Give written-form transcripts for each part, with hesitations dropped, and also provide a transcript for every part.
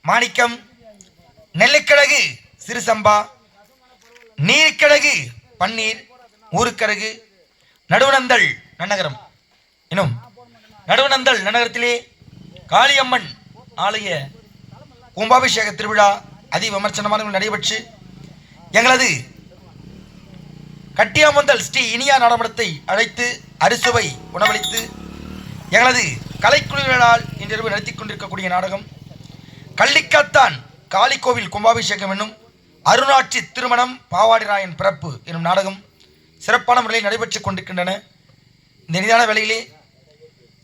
மாணிக்கம், நெல்லிக்கிழகு சிறுசம்பா, நீர்க்கிழகு பன்னீர், ஊருக்கிழகு, நடுவனந்தல் நன்னகரம். இன்னும் நடுவனந்தல் நன்னகரத்திலே காளியம்மன் ஆலய கும்பாபிஷேக திருவிழா அதி விமர்சனமாக நடைபெற்று எங்களது கட்டியாமந்தல் ஸ்ரீ இனியா நாடகத்தை அழைத்து அறுசுவை உணவளித்து எங்களது கலைக்குழுவினரால் இன்றிரவு நடத்தி கொண்டிருக்கக்கூடிய நாடகம் கள்ளிக்காத்தான் காளிக்கோவில் கும்பாபிஷேகம் என்னும் அருணாட்சி திருமணம் பாவாடிராயன் பிறப்பு என்னும் நாடகம் சிறப்பான முறையில் நடைபெற்றுக் கொண்டிருக்கின்றன. இந்த நிதான வேளையிலே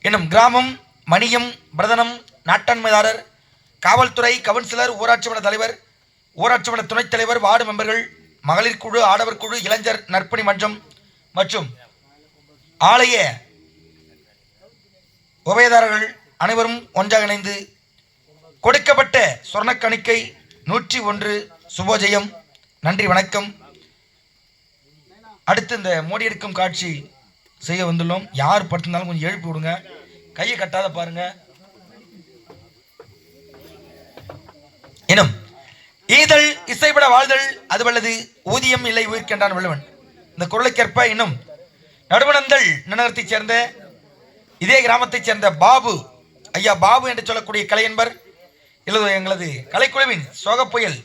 என்னும் கிராமம், மணியம், பிரதனம், நாட்டாண்மைதாரர், காவல்துறை, கவுன்சிலர், ஊராட்சி மன்ற தலைவர், ஊராட்சி மன்ற துணைத் தலைவர், வார்டு மெம்பர்கள், மகளிர் குழு, ஆடவர் குழு, இளைஞர் நற்பணி மன்றம் மற்றும் ஆலய உபயதாரர்கள் அனைவரும் ஒன்றாக இணைந்து கொடுக்கப்பட்ட சொர்ணக்கணிக்கை 101 சுபோஜயம். நன்றி, வணக்கம். அடுத்து இந்த மோடி எடுக்கும் காட்சி செய்ய வந்துள்ளோம். யார் படுத்திருந்தாலும் கொஞ்சம் எழுப்பி விடுங்க, கையை கட்டாத பாருங்க. எனும் ஈதல் இசைப்பட வாழ்தல் அது வல்லது, ஊதியம் இல்லை உயிர்க்கின்றான் வள்ளுவன். இந்த குரலுக்கேற்ப இன்னும் நடுவனந்தல் நகரத்தைச் சேர்ந்த இதே கிராமத்தைச் சேர்ந்த பாபு ஐயா, பாபு என்று சொல்லக்கூடிய கலையன்பர் எங்களது கலைக்குழுவின் சோகப்புயல்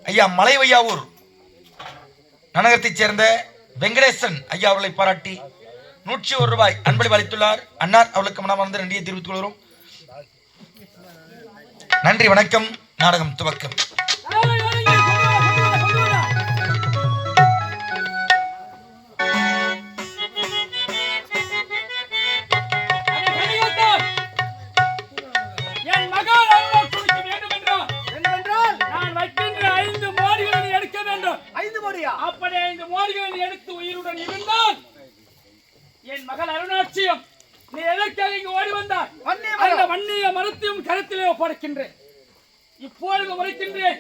ஐயா மலைவையாவூர் நகரத்தைச் சேர்ந்த வெங்கடேசன் ஐயா அவர்களை பாராட்டி 101 ரூபாய் அன்பளிப்பு அளித்துள்ளார். அன்னார் அவர்களுக்கு மனமார்ந்த நன்றியை தெரிவித்துக் கொள்கிறோம். நன்றி, வணக்கம். நாடகம் துவக்கம். என் மகள் அருணாட்சியம், நீ எதற்காக இங்கு ஓடி வந்தாய்? அந்த வன்னிய மரத்தையும் கருத்திலே ஒப்படைக்கின்றேன். இப்பொழுது உரைக்கின்றேன்,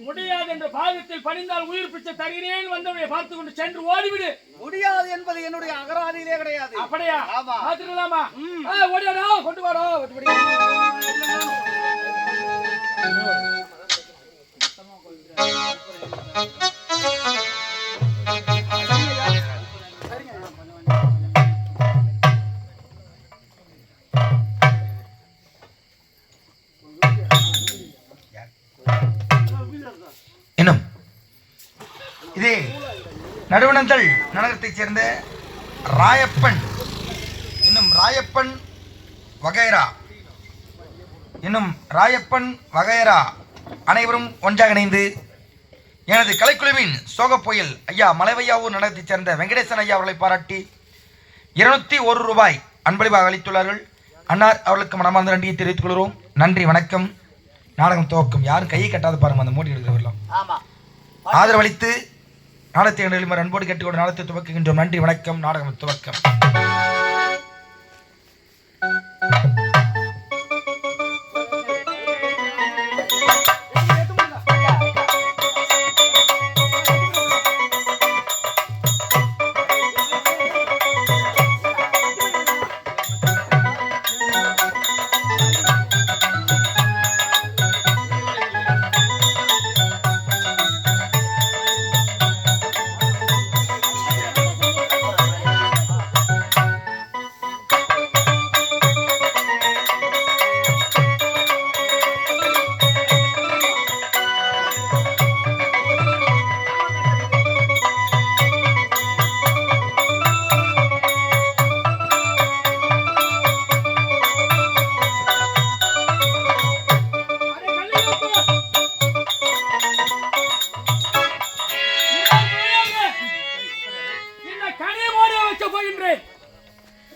முடியாது என்ற பாகத்தில் பணிந்தால் உயிர் பிச்சை தருகிறேன். வந்தவனை பார்த்து கொண்டு சென்று ஓடிவிடு. முடியாது என்பது என்னுடைய அகராதியிலே கிடையாது. அப்படியா? பார்த்துக்கலாமா? ஓடியாடா, கொண்டு வாடா. இன்னும் இதே நடுவனந்தல் நகரத்தைச் சேர்ந்த ராயப்பன், இன்னும் ராயப்பன் வகைரா அனைவரும் ஒன்றாக இணைந்து எனது கலைக்குழுவின் சோகப்புயல் ஐயா மலைவையாவூர் நகரத்தைச் சேர்ந்த வெங்கடேசன் ஐயா அவர்களை பாராட்டி 201 ரூபாய் அன்பளிப்பாக அளித்துள்ளார்கள். அன்னார் அவர்களுக்கு மனமார்ந்த நன்றியை தெரிவித்துக் கொள்கிறோம். நன்றி, வணக்கம். நாடகம் துவக்கம். யாரும் கையை கட்டாத பாருங்க, அந்த மோடி எடுக்கிறவர்களாம் ஆதரவளித்து நாடகத்தை அன்போடு கேட்டுக்கொண்டு நாடகத்தை துவக்குகின்றோம். நன்றி, வணக்கம். நாடகம் துவக்கம்.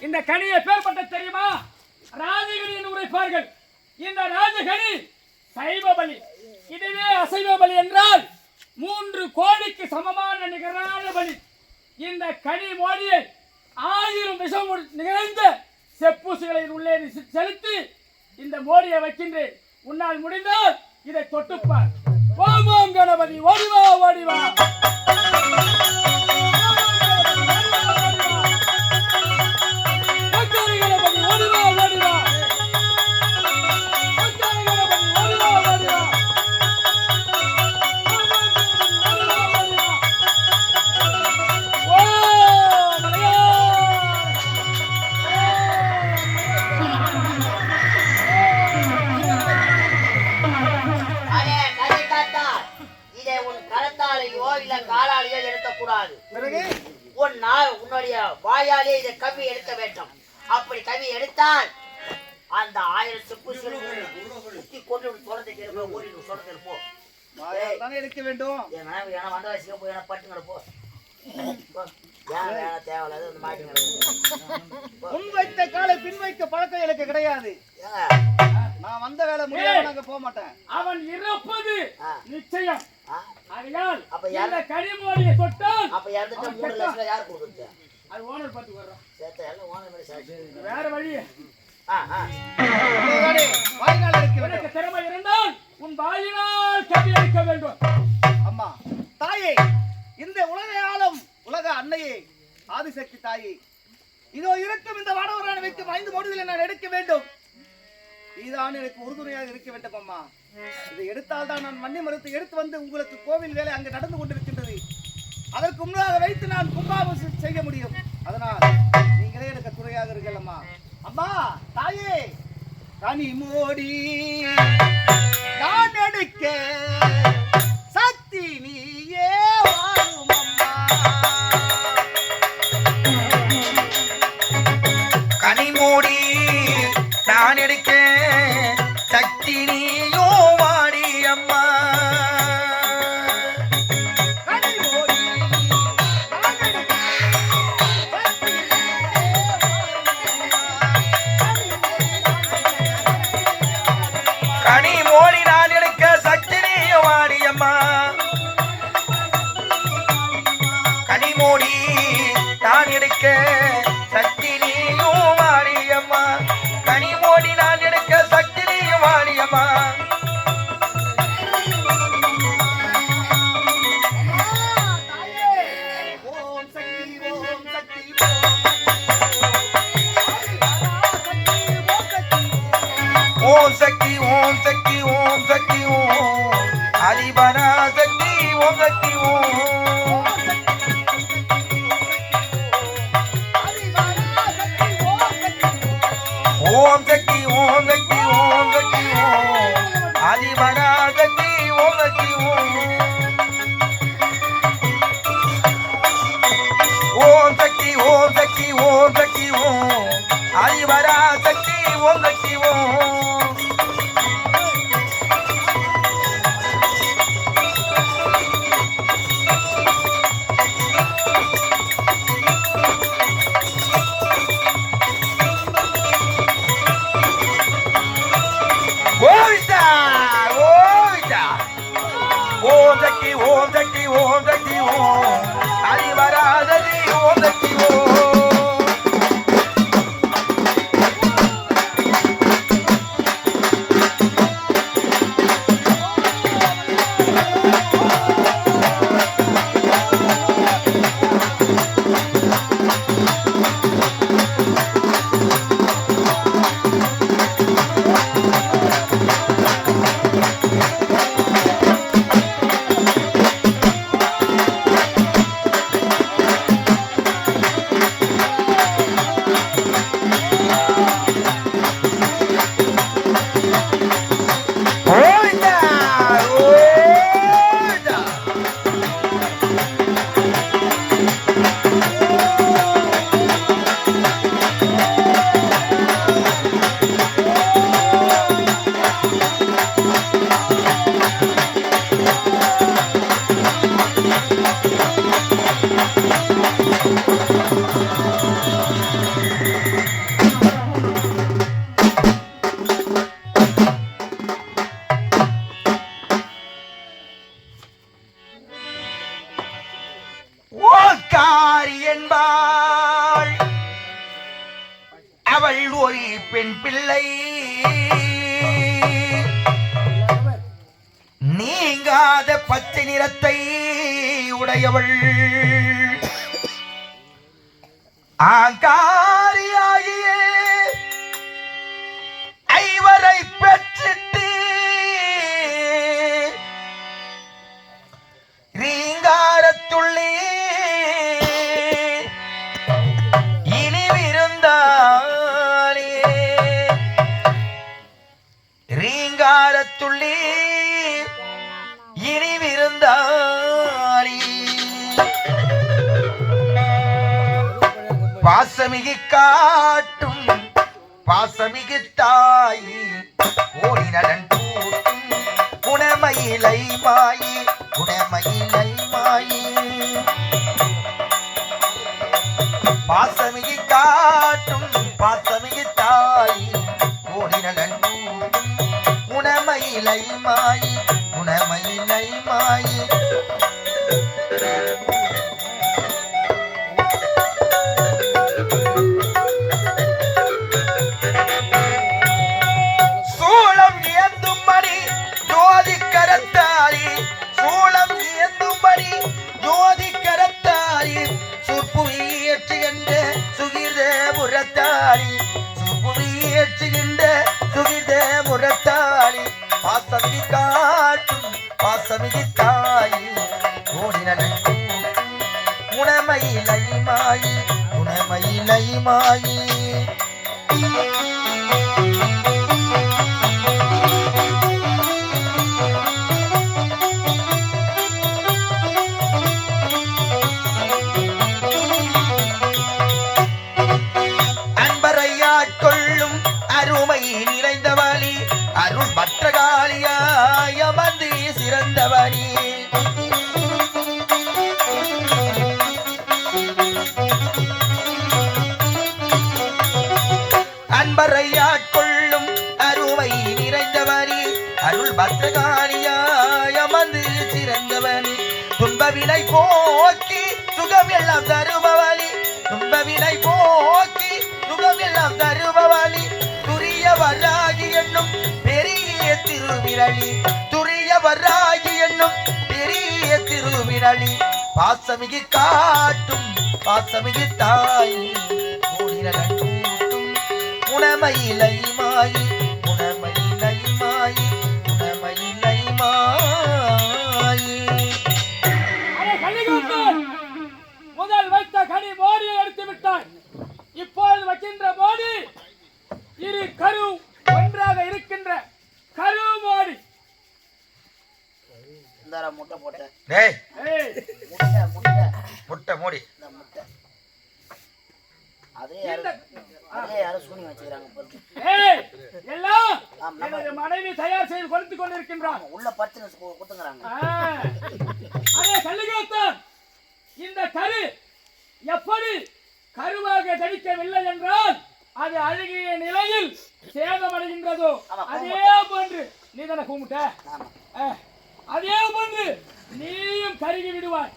இந்த கனியை பேர்பட்ட தெரியுமா? ராஜகனி என்று உரைப்பார்கள். இந்த ராஜகனி சைவ பலி, இதுவே அசைவ பலி என்றால் 3 கோடிக்கு சமமான நிகரான பலி. இந்த கனி மோடியை 1000 விஷம் நிகழ்ந்த செப்பூசிகளை உள்ளே செலுத்தி இந்த மோடியை வைக்கின்றேன். உன்னால் முடிந்தால் இதை தொட்டுப்பார். ஓம் ஓம் கணபதி, ஓடிவா ஓடிவா. ஓடிவா ஓடிவா. கூடாது. பிறகு உன்னுடைய வாயாலே இதை கவி எடுக்க வேண்டும். அப்படி கவி எடுத்தால் அந்த 1000 செப்பு சுத்தி கொண்டு சொல்றதுக்கு இருப்போம். ஓடி சொல்றதுக்கு இருப்போம். வாயால் தானே எடுக்க வேண்டும். ஏன்னா வந்த வயசுக்கு போய் பட்டுங்க போ. ஏன் வேணா தேவையில்லாத வந்து மாட்டிங்க. முன் வைத்த காலை பின் வைக்க பழக்கம் எனக்கு கிடையாது. நான் வந்த வேலை முடியாம நாங்க போக மாட்டேன். அவன் இறப்பது நிச்சயம். ஆகையால் அப்ப இந்த கனிமொழியை தொட்டால் அப்ப இறந்துட்டு 3 லட்சம் யார் கொடுக்குறது? அது ஓனர் பார்த்து வர்றோம். சேர்த்த எல்லாம் ஓனர் மாதிரி சாட்சி. வேற வழி வாயினால் எடுக்க வேண்டும். உனக்கு திறமை இருந்தால் உன் வாயினால் கவி எடுக்க வேண்டும். அம்மா தாயே, இந்த உலக ஆளும் உலக அன்னையே, ஆதிசக்தி தாயே, இதோ இருக்கும் இந்த வானவரான வைக்கும் 5 மோடுகளை நான் எடுக்க வேண்டும். இதுதான் எனக்கு உறுதுணையாக இருக்க வேண்டும் அம்மா. இதை எடுத்தால் தான் நான் மண்ணி மரத்தை எடுத்து வந்து உங்களுக்கு கோவில் வேலை அங்கு நடந்து கொண்டிருக்கின்றது. அதற்கு முன்னாக வைத்து நான் கும்பாபிஷேகம் செய்ய முடியும். அதனால் நீங்களே எனக்கு துணையாக இருக்கல் அம்மா. அம்மா தாயே, கனி மோடி நான் எடுக்க சக்தி நீயே வாரும் அம்மா. கனிமூடி நான் எடுக்க சக்தி நீயோ வாடி அம்மா. கனி மோடி நான் எடுக்க சக்தி நீயே கனிமூடி நான் எடுக்க சக்தி நீயோ வாடி அம்மா. கனிமூடி நான் எடுக்க சக்தி நீயோ வாடி அம்மா. கனிமூடி நான் எடுக்க சக்தி நீயோ வாடி அம்மா. ஓம் சக்தி ஓம் சக்தி ஓம் சக்தி ஓம் சக்தி ஓம் சக்தி ஓம் அதிபரா சக்தி ஓம் சக்தி ஓம். ஓம் சக்தி ஓம் சக்தி ஓம் சக்தி ஓம் அதிபரா சக்தி ஓம் சக்தி ஓம். ஓம் சக்தி ஓம் சக்தி ஓம் சக்தி ஓம் அதிபரா சக்தி ஓம் சக்தி ஓம். கோவிந்தா கோவிந்தா. ஓம் சக்தி ஓம் சக்தி ஓம் சக்தி ஓம் அதிபரா சக்தி ஓம் சக்தி ஓம். கோவிந்தா கோவிந்தா. ஓக்காரி என்பாள் அவள் ஒரு பெண் பிள்ளை. நீங்காத பச்சை நிறத்தை உடையவள். ஆங்காரியாகிய ஐவரை பெற்றிட்டு ரீங்காரத்துள்ளே இனிவிருந்தாளே. ரீங்காரத்துள்ளே இனிவிருந்தாளே. பாசமிகு காட்டும் பாசமிகு தாயி ஓடி நலன் கூட்டும் குணமயிலை மாயி குணமயிலை மாயி பாசமிகு காட்டும் பாசமிகு தாயி ஓடி நலன் கூட்டும் குணமயிலை மாயி குணமயிலை மாயி சூளம் ஏந்தும் மணி ஜோதி கரத்தாரி சூளம் ஏந்தும் மணி ஜோதி கரத்தாரி சுப்புவியேற்றுகின்ற சுகிர்த முரத்தாரி சுப்புவியேற்றுகின்ற சுகிர்த முரத்தாரி பாசமிகு காட்டும் பாசமிகு தாயி ஓடினன் குணமயிலை மாயி குணமயிலை மாயி அன்பரையாட்கொள்ளும் அருமை நிறைந்தவளி அருள் பற்றகாலியாய் அமர்ந்து சிறந்தவனி அன்பரையாட்கொள்ளும் அருமை நிறைந்தவனி அருள் பற்றகாலியாய் அமர்ந்து சிறந்தவனி துன்பவினை போக்கி சுகம் எல்லாம் தருபவளி துன்பவினை போக்கி சுகம் எல்லாம் தருபவளி துரிய வராகி என்னும் பெரிய திருவிரளி துரிய வராகி என்னும் பெரிய திருவிரளி பாசமிகு காட்டும் பாசமிகு தாயி ஓடினன் கூட்டும் குணமயிலை மாயி குணமயிலை மாயி குணமயிலை மாயி அடே கலிகூத்தன், முதல் வைத்த கனி மோடியை எடுத்து விட்டாய். இப்பொழுது வைக்கின்ற மோடி இரு கரு ஒன்றாக இருக்கின்ற கரு மோடி. இந்தார முட்டை போட்டேன். டேய் ஏய், முட்டை முட்டை முட்டை மூடி இந்த முட்டை அதே யாரும் சூனி வச்சுக்கிறாங்க பாருங்க. ஏய், எல்லாம் ஆமா. எனது மனைவி தயார் செய்து கொடுத்துக் கொண்டிருக்கின்றான். உள்ள பச்சனை குத்துங்கிறாங்க. அதே கலிகூத்தன், இந்த கரு எப்படி கருவாக தடிக்கவில்லை என்றால் அது அழுகிய நிலையில் சேதமடைகின்றதோ ஆமா, அதே போன்று நீ தானே கும்பிட்ட, ஆமா. அதே போன்று நீயும் கருகி விடுவாய்,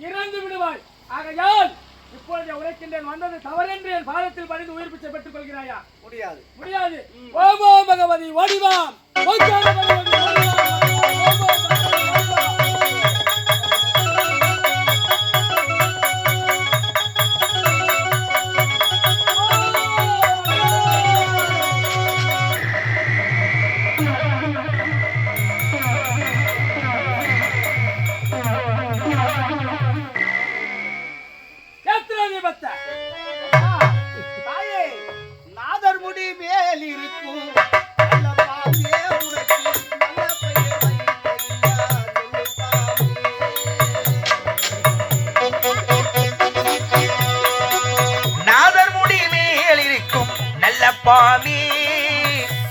இறந்து விடுவாய். ஆகையால் இப்பொழுது உரைக்கின்றேன், வந்தது தவறென்று என் பாதத்தில் பணிந்து உயிர் பிச்சை பெற்றுக் கொள்கிறாயா? முடியாது. முடியாது. ஓமோ பகவதி வடிவாம் ஓங்கார பகவதி வடிவாம். ஓமோ பகவதி வடிவாம். எத்தனை தீபத்தை? தாயே, நாதர் முடி மேல் இருக்கும் நல்ல பாவியே உனக்கு நல்ல பெயர் வைத்தறியா நாதர் முடி மேல் இருக்கும் நல்ல பாம்பி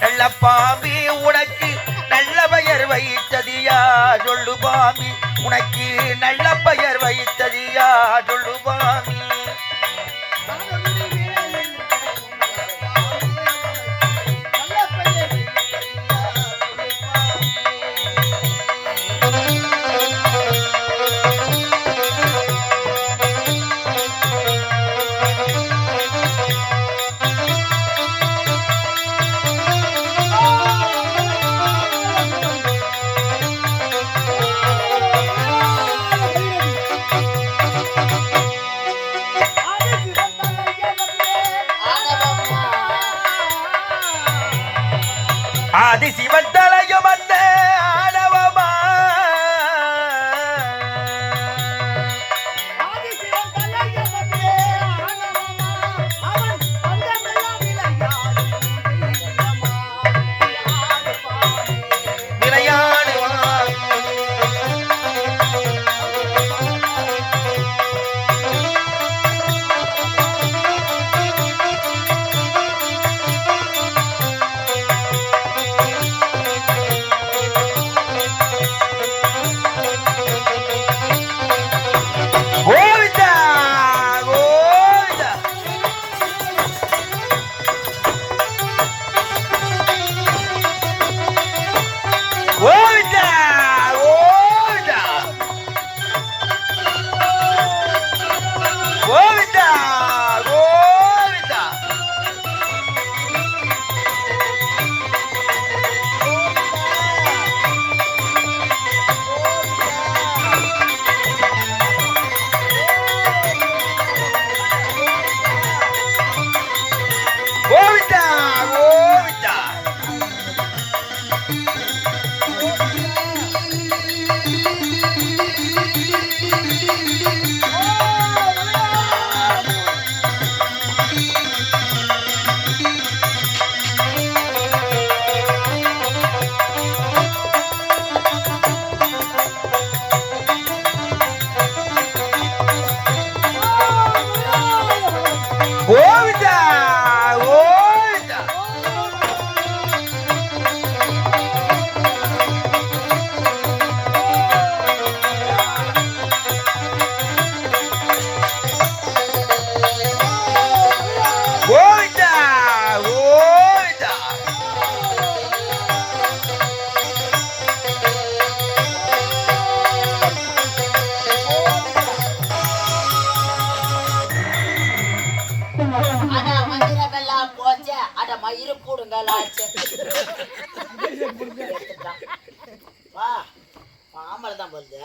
நல்ல பாம்பி உனக்கு நல்ல பெயர் வைத்ததியா சொல்லு பாம்பி உனக்கு நல்ல பெயர் வைத்ததியா சொல்லு பாம்பி நாதர் முடி மேல் இருக்கும் நல்ல பெயர் வைத்தறியா Oh! மயிறு போடுங்க லாச்சு. எடுத்துட்டான். வா ஆம்பளை தான் வருது.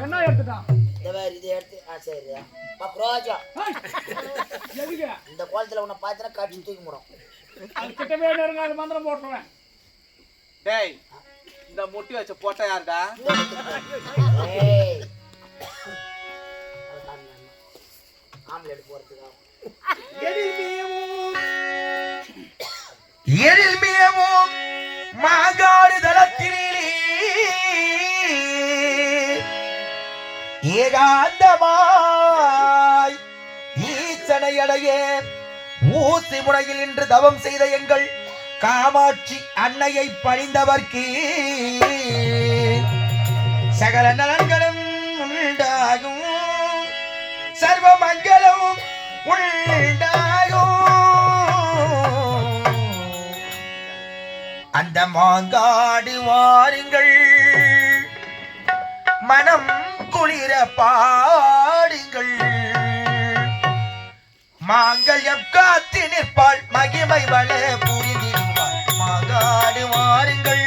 என்ன எடுத்துட்டான்? இந்த மாதிரி இது எடுத்து சரி ரோஜா எதுக்கு இந்த கோலத்துல உன்னை பார்த்தா கட்சி தூக்கி முடும். அது கிட்டவே நெருங்காது மந்திரம் போட்டுருவேன். டேய் இந்த முட்டி வச்ச போட்டா யாருடா? ஆம்லெட் போறதுக்கா எழில் மிகவும் மாகாடு தளத்திலே ஏகாந்தமாய் ஈசனை அடைய ஊசி முனையில் இன்று தவம் செய்த எங்கள் காமாட்சி அன்னையை பணிந்தவர்க்கு சகல நலன்களும் உண்டாகும், சர்வ மங்களம் உண்டாகும். அந்த மாங்காடு வாருங்கள், மனம் குளிர பாடுங்கள். மாங்கல்யம் காத்து நிற்பாள், மகிமை வள புரிந்திடுவாள். மாங்காடு வாருங்கள்.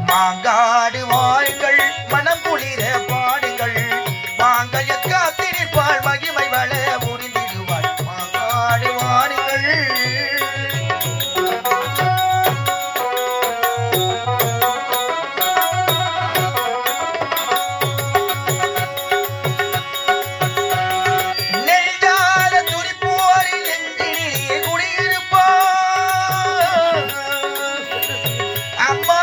மாங்காடு வாருங்கள், மனம் குளிர பாடுங்கள். மாங்கல்ய காத்திருப்பாள், மகிமை வள புரிந்திடுவாள். மாங்காடு வாருங்கள். நெஞ்சார துடிப்போரில் நெஞ்சிலே குடியிருப்பாள் அம்மா.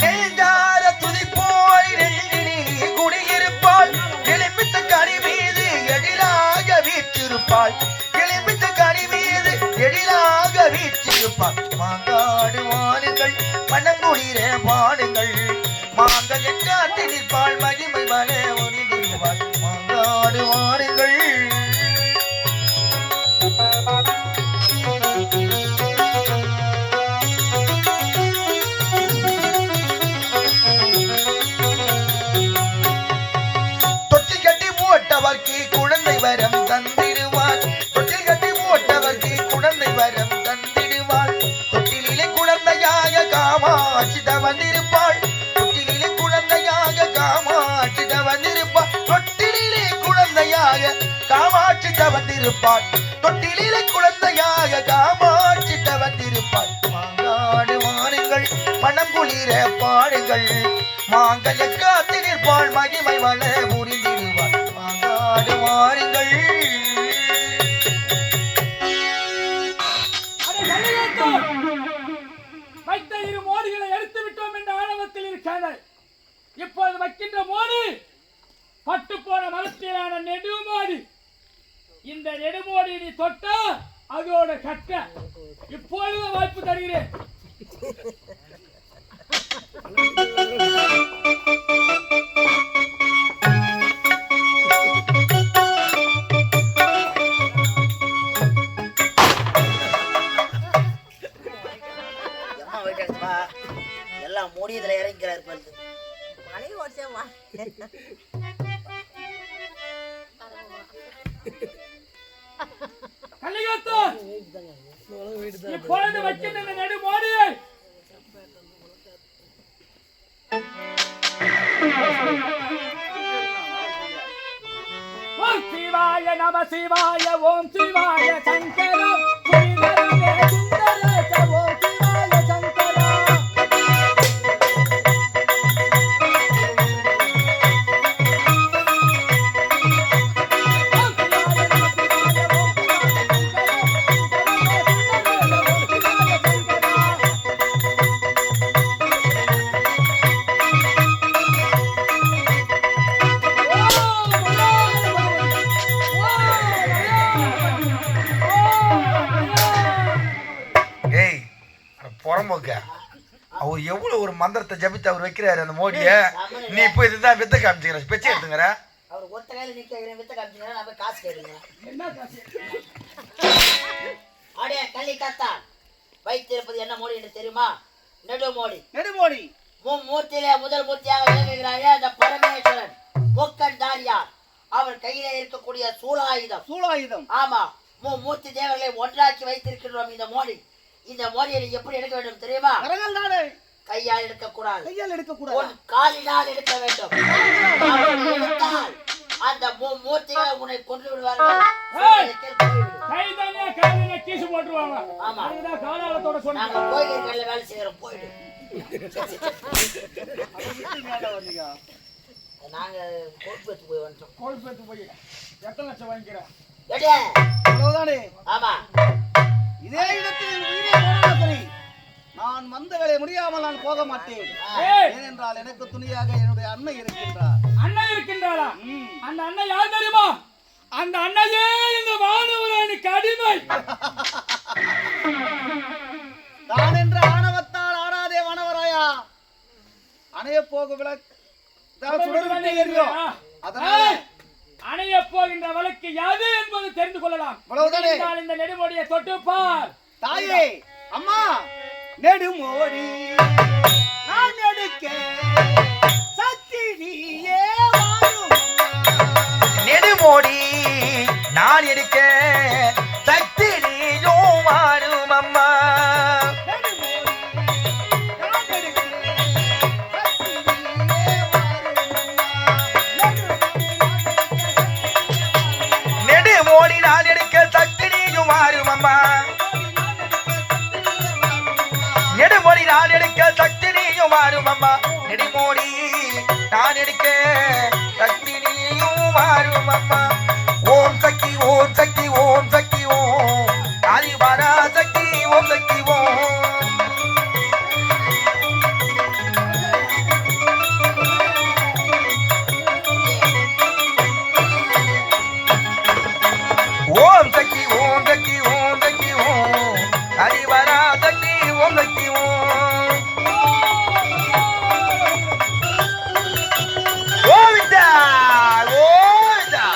நெஞ்சார துதிப்போரில் நெஞ்சிலே குடியிருப்பாள். எலும்பித்த கனி மீது எழிலாக வீற்றிருப்பாள். எலும்பித்த கனி மீது எழிலாக வீற்றிருப்பாள். மாங்காடு வாருங்கள், மனங்குளிர பாடுங்கள். மாங்கல்ய காத்து நிற்பாள், மகிமை வள ஒளிந்திடுவாள். மாங்காடு வாருங்கள். தொட்டில் கட்டி போட்டவர்க்கு குழந்தை வரம் தந்திடுவாள். தொட்டில் கட்டி போட்டவர்க்கு குழந்தை வரம் தந்திடுவாள். தொட்டிலே குழந்தையாக காமாட்சி தவந்திருப்பாள். தொட்டிலே குழந்தையாக காமாட்சி தவந்திருப்பாள். தொட்டிலே குழந்தையாக காமாட்சி தவந்திருப்பாள். தொட்டிலே குழந்தையாக காமாட்சி தவந்திருப்பாள். மாங்காடு வாருங்கள், மனம் குளிர பாடுங்கள். மாங்கல்ய காத்து நிற்பாள், மகிமை வள புரிந்திடுவாள். மாங்காடு வாருங்கள். வைத்த இரு மோடிகளை எடுத்து விட்டோம் என்ற ஆணவத்தில் இருக்கிறார்கள். இப்போது வைக்கின்ற மோடி பட்டு போன மரத்திலான நெடுமோடி. இந்த நெடுமோடி நீ தொட்டா அதோட கட்ட. இப்பொழுது வாய்ப்பு தருகிறேன். எம்மா போயிட்டாச்சுப்பா. எல்லாம் முடியதுல இறங்கிறாரு பாரு. கலிகாத்தன், இப்பொழுது வைக்கின்ற இந்த நெடுமோடியை ஓம் சிவாய நம சிவாய ஓம் சிவாய சங்கரா புரிதருவே சுந்தரேச ஓம் சிவாய சங்கரா. Oh, அவர் எவ்வளவு ஒரு மந்திரத்தை ஜபித்து அவர் வைக்கிறாரு அந்த மோடிய. நீ இப்போ இதுதான் வித்த காமிச்சுக்கிற பிச்சை எடுத்துங்கிற. அவர் ஒத்த கையில நிக்கிறேன் வித்த காமிச்சுக்கிறேன். நான் காசு கேட்கிறேன். என்ன காசு? அடே கள்ளிக்காத்தான் வைத்திருப்பது என்ன மோடி என்று தெரியுமா? நெடுமோடி. நெடுமோடி மூர்த்தியிலே முதல் மூர்த்தியாக விளங்குகிறாரே அந்த பரமேஸ்வரன் கொக்கன் தாரியார். அவர் கையிலே இருக்கக்கூடிய சூலாயுதம். சூலாயுதம். ஆமா, மூர்த்தி தேவர்களை ஒன்றாக்கி வைத்திருக்கின்றோம் இந்த மோடி. இந்த மோடியை எப்படி எடுக்க வேண்டும் தெரியுமா? கரங்கள் தானே. கையால் எடுக்கக்கூடாது. கையால் எடுக்கக்கூடாது. உன் காலினால் எடுக்க வேண்டும். எடுத்தால் அந்த மூர்த்திகளை உன்னை கொன்று விடுவார்கள். கைதானே கைதானே கீசு போட்டுருவாங்க. ஆமா, அதுதான் காலாலத்தோட சொன்னாங்க. நாங்க கோயில்கள்ல வேலை செய்யறோம். போயிடு. நாங்க கோல்பேத்து போய் வந்துட்டோம். கோல்பேத்து போய் எத்தனை லட்சம் வாங்கிக்கிறேன்? அவ்வளவுதானே. ஆமா, இதே இடத்தில் உயிரே போனாலும் சரி நான் வந்த வேலை முடியாமல் நான் போக மாட்டேன். ஏனென்றால் எனக்கு துணையாக என்னுடைய அன்னை இருக்கின்றார். அண்ணன் இருக்கின்றாரா? அந்த அண்ணன் யார் தெரியுமா? அந்த அண்ணையே இந்த வானவரானுக்கு அடிமை. நான் என்ற ஆணவத்தால் ஆடாதே வானவராயா. அணைய போக விளக்கு அதனால அணைய போகின்ற வழக்கு யாது என்பது தெரிந்து கொள்ளலாம். இந்த நெடுமோடியை தொட்டு பார். தாயே, அம்மா, நெடுமோடி நான் எடுக்க சத்திரியே வாரும். நெடுமோடி நான் எடுக்க சத்திரியோ வாரும் அம்மா. நெடுமோடி நான் எடுக்க சத்திரியும் வாரும் அம்மா. நெடுமோடி நான் எடுக்க சத்திரியும் வாரும் அம்மா. நெடுமோடி நான் எடுக்க சத்திரியும் வாரும் அம்மா. ஓம் சக்தி ஓம் சக்தி ஓம் சக்தி ஓம் ஆதிபரா சக்தி ஓம் சக்தி ஓம். ஓம் சக்தி ஓம் சக்தி ஓம் சக்தி ஓம் ஆதிபரா சக்தி ஓம் சக்தி ஓம். கோவிந்தா கோவிந்தா.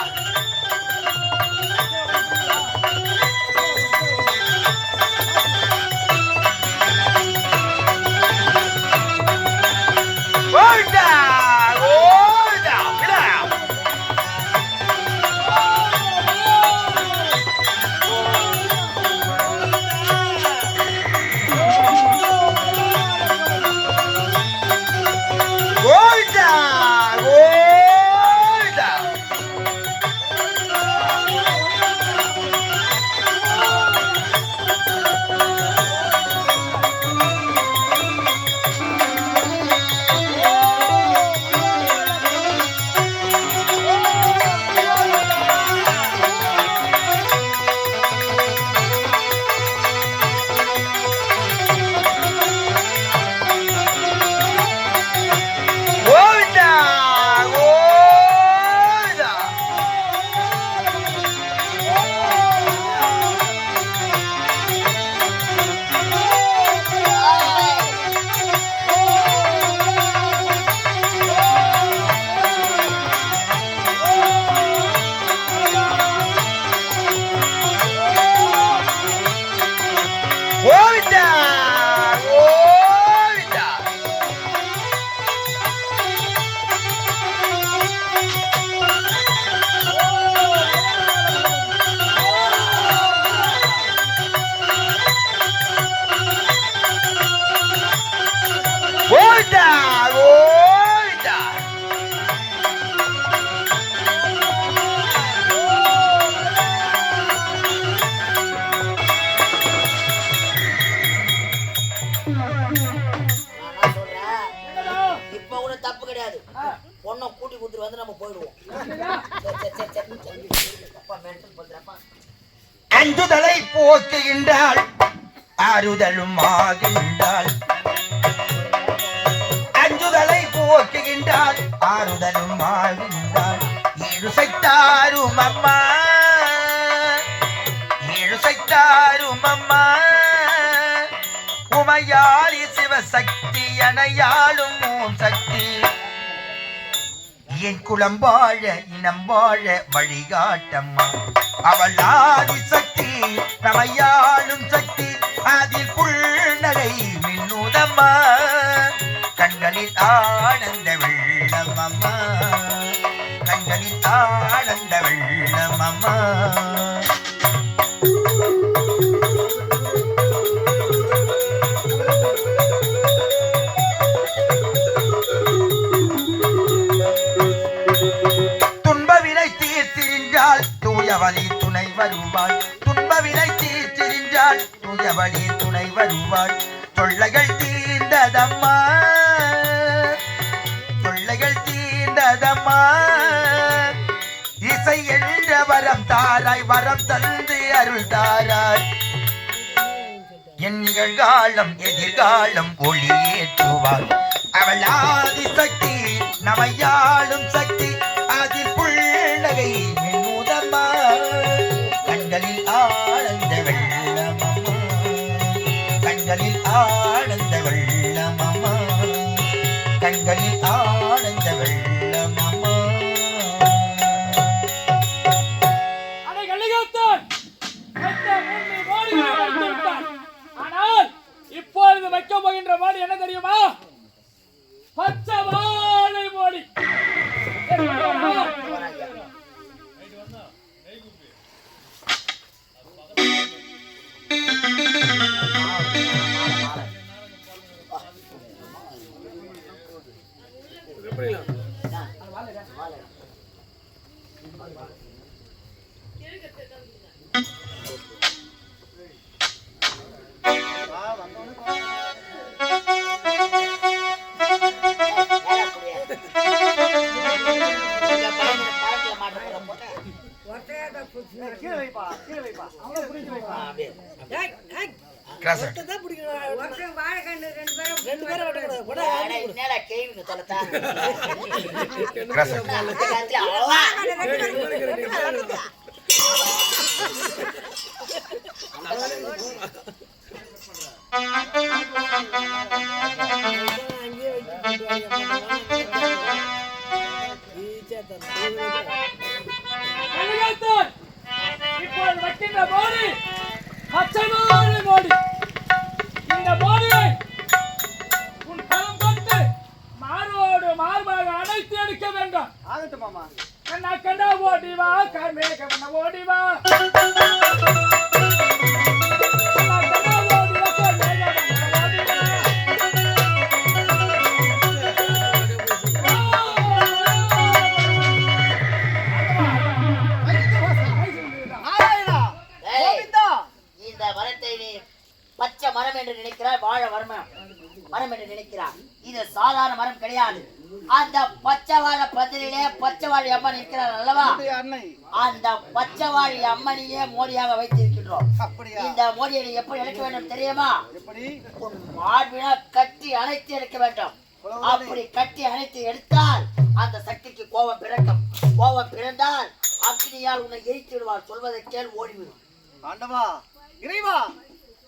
கோவிந்தா கோவிந்தா. விடா. கோவிந்தா கோவிந்தா. கோவிந்தா கோவிந்தா. கோவிந்தா கோவிந்தா. கோவிந்தா கோவிந்தா. நான் சொல்றேன், இப்ப கூட தப்பு கிடையாது. பொண்ணை கூட்டி கொடுத்துட்டு வந்து நம்ம போயிடுவோம். அப்பா மென்டல் பண்றப்பா. அஞ்சுதலை போக்குகின்றாள் ஆறுதலும் ஆகின்றாள். அஞ்சுதலை போக்குகின்றாள் ஆறுதலும் ஆகின்றாள். ஏழு சைத்தாரும் அம்மா ஏழு சைத்தாரும் அம்மா. உமையாரி சிவ சக்தி அணையாளும் ஓம் சக்தி என் குலம் வாழ இனம் வாழ வழிகாட்டம்மா அவள் ஆதி சக்தி நமையாளும் சக்தி அதில் புல்நகை மின்னுதம்மா கண்களில் ஆனந்த வெள்ளம் அம்மா கண்களில் ஆனந்த வெள்ளம் அம்மா தூயவழி துணை வருவாள் துன்பவினை தீர்த்திருந்தாள் தூயவழி துணை வருவாள் தொல்லைகள் தீர்ந்ததம்மா தொல்லைகள் தீர்ந்ததம்மா இசை என்ற வரம் தாராய் வரம் தந்து அருள் தாராய் என் நிகழ்காலம் எதிர்காலம் ஒளியேற்றுவாள் அவள் ஆதி சக்தி நமையாளும் சக்தி அதில் புல்நகை மின்னுதம்மா கண்களில் ஆனந்த வெள்ளமம்மா கண்களில் ஆனந்த வெள்ளமம்மா கண்களில் ஆனந்த வெள்ளமம்மா. அதை கலிகாத்தான் ஆனால் இப்பொழுது வைக்க போகின்ற மாடு என்ன தெரியுமா? பச்சை வாழை மோடி. இப்போது வைக்கின்ற மோடி பச்சை வாழை மோடி. இந்த மோடியை உன் களம் கொண்டு மார்போடு மார்பாக அணைத்து எடுக்க வேண்டும். ஆகட்டும் மாமா. கண்ணா கண்ணா ஓடிவா கண்ணே கண்ணா ஓடிவா பச்சை மரம் என்று நினைக்கிறார், வாழை மரம் என்று நினைக்கிறார். இது சாதாரண மரம் கிடையாது. அந்த பச்சை வாழை பந்தலிலே பச்சை வாழை அம்மன் இருக்கிறார் அல்லவா? அந்த பச்சை வாழை அம்மனையே மோடியாக வைத்திருக்கின்றோம். இந்த மோடியை எப்படி எடுக்க வேண்டும் தெரியுமா? மார்பினா கட்டி அணைத்து எடுக்க வேண்டும். அப்படி கட்டி அணைத்து எடுத்தால் அந்த சக்திக்கு கோபம் பிறக்கும். கோபம் பிறந்தால் அக்னியால் உன்னை எரித்து விடுவார். சொல்வதை கேள், ஓடிவிடும். ஆண்டவா, இறைவா,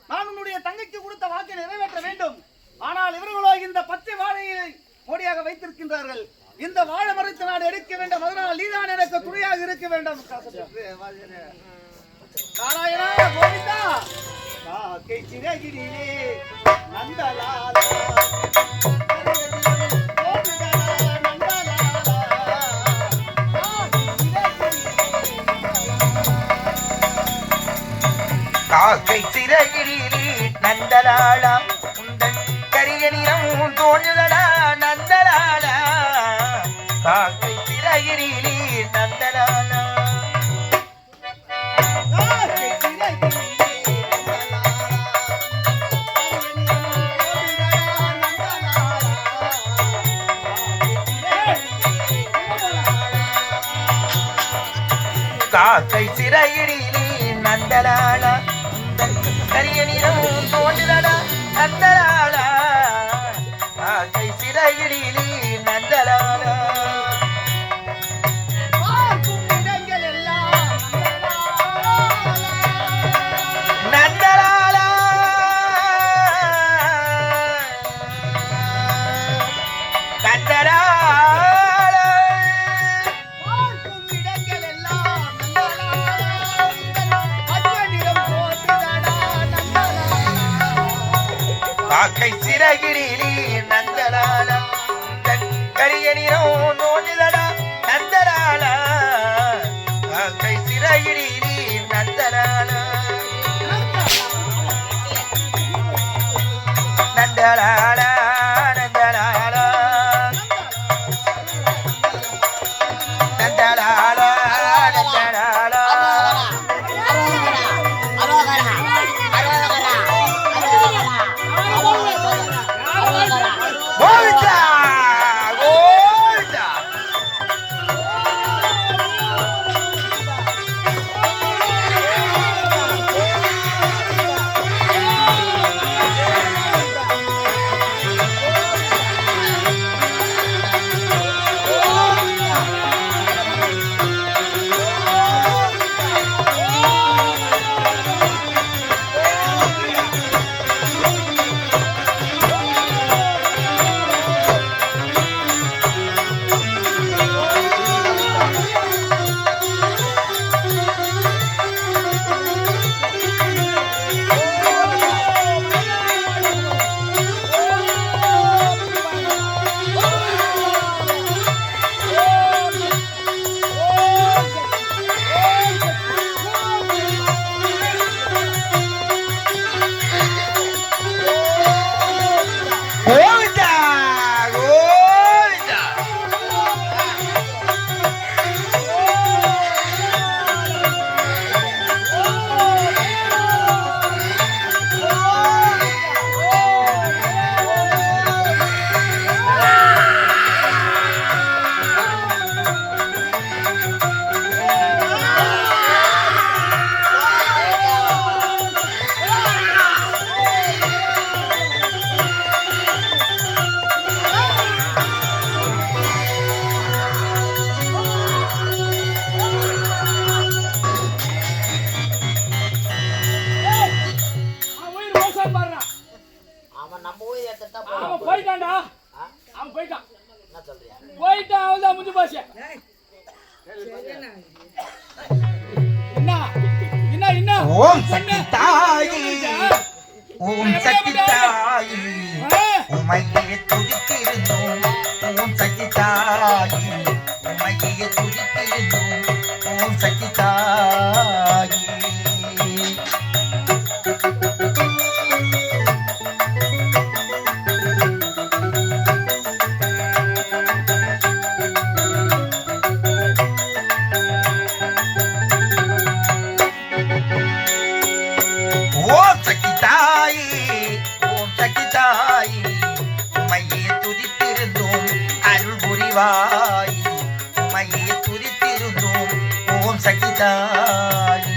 நான் உன்னுடைய தங்கைக்கு கொடுத்த வாக்கை நிறைவேற்ற வேண்டும். ஆனால் இவர்களோ இந்த பச்சை வாழையை மோடியாக வைத்திருக்கின்றார்கள். இந்த வாழை மரத்தை நான் எடுக்க வேண்டும். அதனால் நீதான் எனக்கு துணையாக இருக்க வேண்டும். நாராயணா கோவிந்தா, காக்கை சிறகிரிலே நந்தலாலா காக்கை சிறகிரிலே நந்தலாலா உந்தன் கரிய நிறம் தோன்றுதடா நந்தலாலா காக்கை சிறகிரிலே நந்தலாலா காக்கை சிறகிரிலே நந்தலாலா கரிய நிறம் தோன்றுதடா நந்தலாலா காக்கை சிறகிரிலே நந்தலாலா நந்தலாலா சிறகிரிலி நந்தலாலா கரியனிரோ நோடுதடா நந்தலாலா கை சிறகிரிலி நந்தலாலா நந்தலாலா நந்தலாலா நந்தலாலா நந்தலாலா கோவிந்தா கோவிந்தா கோவிந்தா கோவிந்தா அவன் உயிர் மோசம் பாடுறான். அவன் நம்ம ஊர் எடுத்துட்டா அவன் போயிட்டான்டா. அவன் போயிட்டான். என்ன சொல்றியா? போயிட்டான், அவன்தான் முடிஞ்சு போச்சு. என்ன ஓம் சக்தி தாயி ஓம் சக்தி தாயி உமையை துதித்திருந்தோம் ஓம் சக்தி தாயி உமையை துதித்திருந்தோம் ஓம் சக்தி தாயி ஓம் சக்தி தாயி ஓம் சக்தி தாயி உமையை துதித்திருந்தோம் அருள் புரிவாய் உமையை துதித்திருந்தோம் ஓம் சக்தி தாயி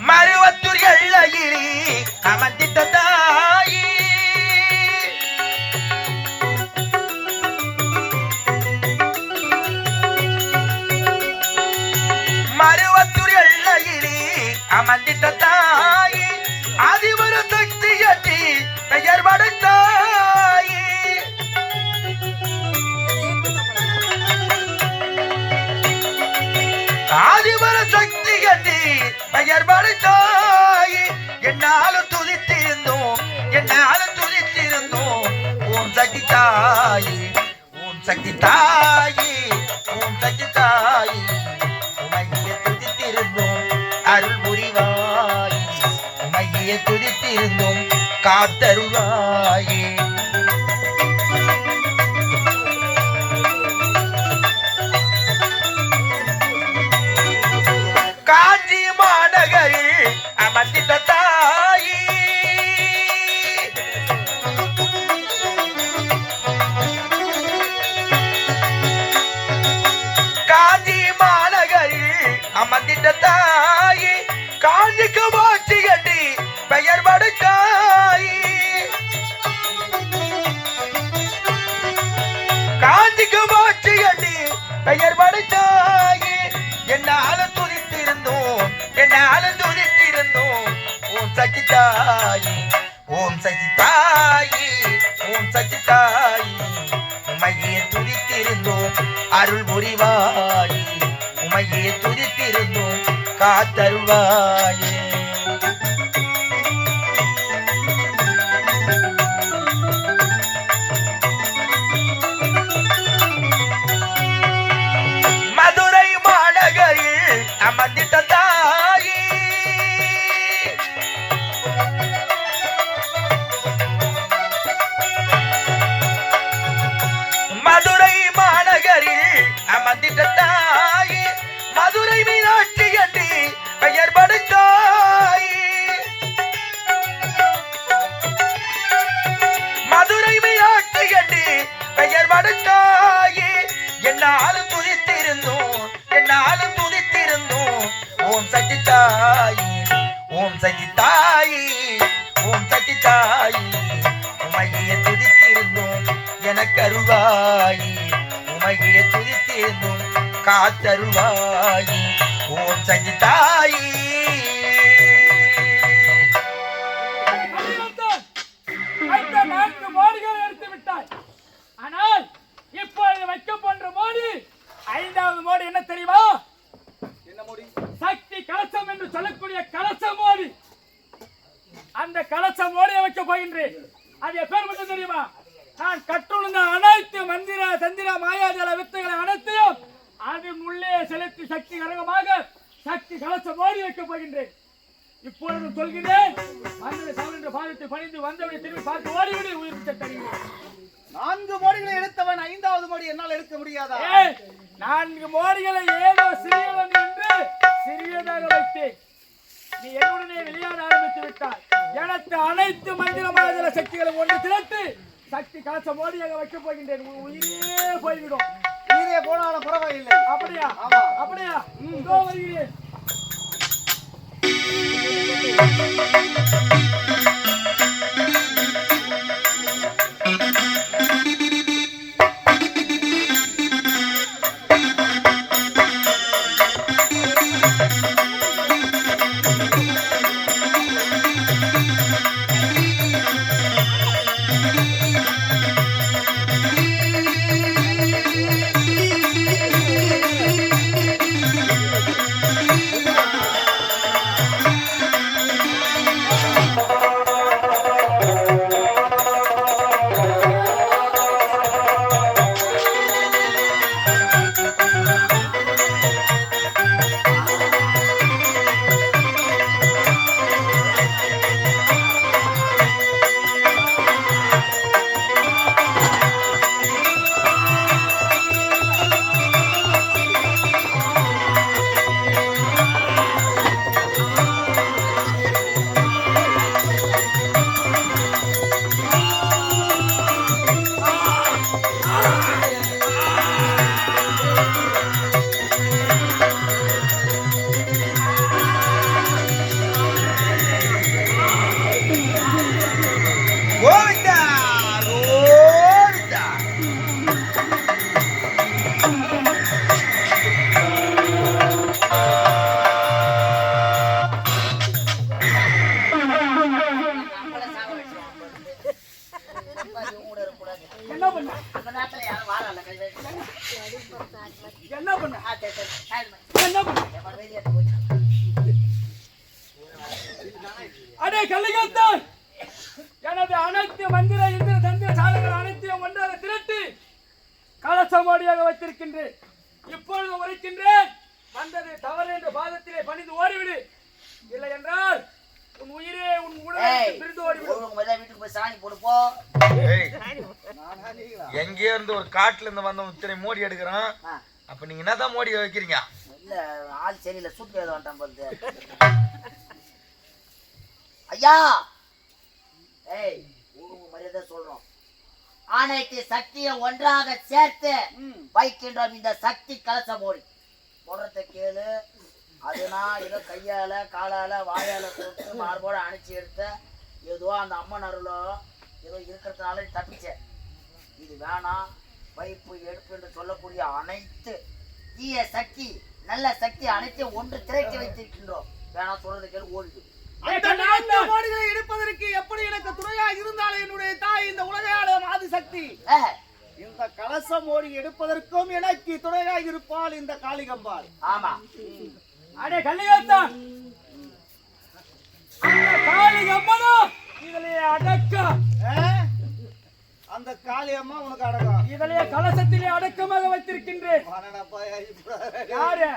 மருவத்தூர் எல்லையிலே அமர்ந்திட்ட தாயி மருவத்தூர் எல்லையிலே அமர்ந்திட்ட தாயி அதிபர சக்தியற்றி பெயர் படைத்தாயி ஆதிபர சக்தியற்றி பெயர் படைத்தாயி என்னாலும் துதித்திருந்தோம் என்னாலும் துதித்திருந்தோம் ஓம் சக்தி தாயி ஓம் சக்தி தாயி ஓம் சக்தி தாயி உமையை துதித்திருந்தோம் அருள் புரிவாய் உமையை துதித்திருந்தோம் காத்தருவாயே காஞ்சி மாநகரில் அமர்ந்திட்ட தாயி காஞ்சி மாநகரில் அமர்ந்திட்ட தாயி காஞ்சிக்கு மாற்றி கட்டி பெயர் படைத்தாயி உமையே துதித்திருந்தோம் காத்தருள்வாயே. மதுரை மாநகரில் அமர்ந்திட்ட தாயே, மதுரை மாநகரில் அமர்ந்திட்ட தாயே, மதுரை மீனாட்சி என்று பெயர் படுத்தாயே, மதுரை மீனாட்சி என்று பெயர் படுத்தாயே. என்னாலும் துதித்திருந்தோம், என்னாலும் துதித்திருந்தோம். ஓம் சக்தி தாயி, ஓம் சக்தி தாயி, ஓம் சக்தி தாயி, உமையே துதித்திருந்தோம் எனக்கு அருள்வாயி, உமையே துதித்திருந்தோம் காத்தருள்வாயி. ஓம் சக்தி தாயி. அடுத்த 4 மோடிகளை எடுத்து விட்டாய். ஆனால் இப்பொழுது வைக்கப்படுற மோடி 5வது மோடி என்ன தெரியுமா? என்ன மோடி? சக்தி கலசம் என்று சொல்லக்கூடிய கலச மோடி. அந்த கலச மோடியை வைக்க போகின்றேன். அது எப்பேற்பட்டது தெரியுமா? நான் கற்றுணர்ந்த அனைத்து மந்திர தந்திர மாயாஜால வித்தைகளை அனைத்தையும் அதன் உள்ளே செலுத்தி சக்தி கரகமாக சக்தி கலச மோடி வைக்க போகின்றேன். இப்பொழுது சொல்கிறேன், மந்திர சவரன்ற பாதத்தை பணிந்து வந்தவனை திரும்பி பார்த்து ஓடிவிடு, உயிர் பிச்சை தருகிறேன். 4 மோடிகளை எடுத்தவன் 5வது மோடி என்னால் எடுக்க முடியாதா? 4 மோடிகளை ஏதோ சிறியவன் என்று சிறியதாக வைத்தேன். நீ என்னுடனே விளையாட ஆரம்பித்து விட்டாய். எனக்கு அனைத்து மந்திர மாதள சக்திகளும் ஒன்று திரட்டு சக்தி கலச மோடியாக வைக்கப் போகின்றேன். உயிரே போய்விடும். உயிரே போனாலும் பரவாயில்லை. அப்படியா? ஆமா. அப்படியா? இதோ வருகிறேன். கோவிந்தா கோவிந்தா. என்ன பண்ண? அந்த நேரத்துல யாரும் வாரால கை வைக்க. என்ன பண்ண? சரி. என்ன பண்ண? எவன் வெளியே போய் அடே கலிகத்தான், எனது அனைத்து மந்திர இந்திர தந்திர சாதங்கள் அனைத்தையும் ஒன்றாக திரட்டி கலசமோடியாக வைத்திருக்கின்றேன். இப்பொழுது உரைக்கின்றேன், வந்தது தவறு என்ற பாதத்திலே பணிந்து ஓடிவிடு. இல்லை என்றால் உன் உயிரே உன் உடலை பிரிந்து ஓடிவிடும். வீட்டுக்கு போய் சாணி போடுப்போ. எங்கேயோ இருந்து ஒரு காட்டுல இருந்து வந்தவன் இத்தனை மோடி எடுக்கிறான். அப்ப நீங்க என்னதான் மோடி வைக்கிறீங்க? இல்ல ஆள் சரியில்லை, சூட்டு வேத வந்துட்டான் போகுது. ஐயா ஏய் ஊருக்கு மரியாதை சொல்றோம். அனைத்து சக்தியை ஒன்றாக சேர்த்து வைக்கின்றோம் இந்த சக்தி கலச மோடி. போடுறத கேளு. அதுனா ஏதோ கையால காலால வாயால கொடுத்து மார்போட அணைச்சி எடுத்த ஏதோ அந்த அம்மன் அருளோ ஏதோ இருக்கிறதுனால தப்பிச்ச. இது வேணாம். வைப்பு எடுப்பு என்று சொல்லக்கூடிய அனைத்து தீய சக்தி நல்ல சக்தி அனைத்தையும் ஒன்று திரட்டி வைத்திருக்கின்றோம். வேணாம் சொல்றது கேளு, ஓடிடு. அந்த 4 மோடிகளை எடுப்பதற்கு எப்படி எனக்கு துணையா இருந்தாலும் என்னுடைய தாய் இந்த உலகையாளும் ஆதிசக்தி இந்த கலசம் ஓடி எடுப்பதற்கும் எனக்கு துணையாக இருப்பாள் இந்த காளிகம்பாள். ஆமா. அடே கல்லிகாத்தான், அந்த காளிகம்மனோ இதிலே அடக்கம். அந்த காளியம்மா உனக்கு அடக்கம். இதிலே கலசத்திலே அடக்கமாக வைத்திருக்கின்றேன். வானடப்பா, யாரு?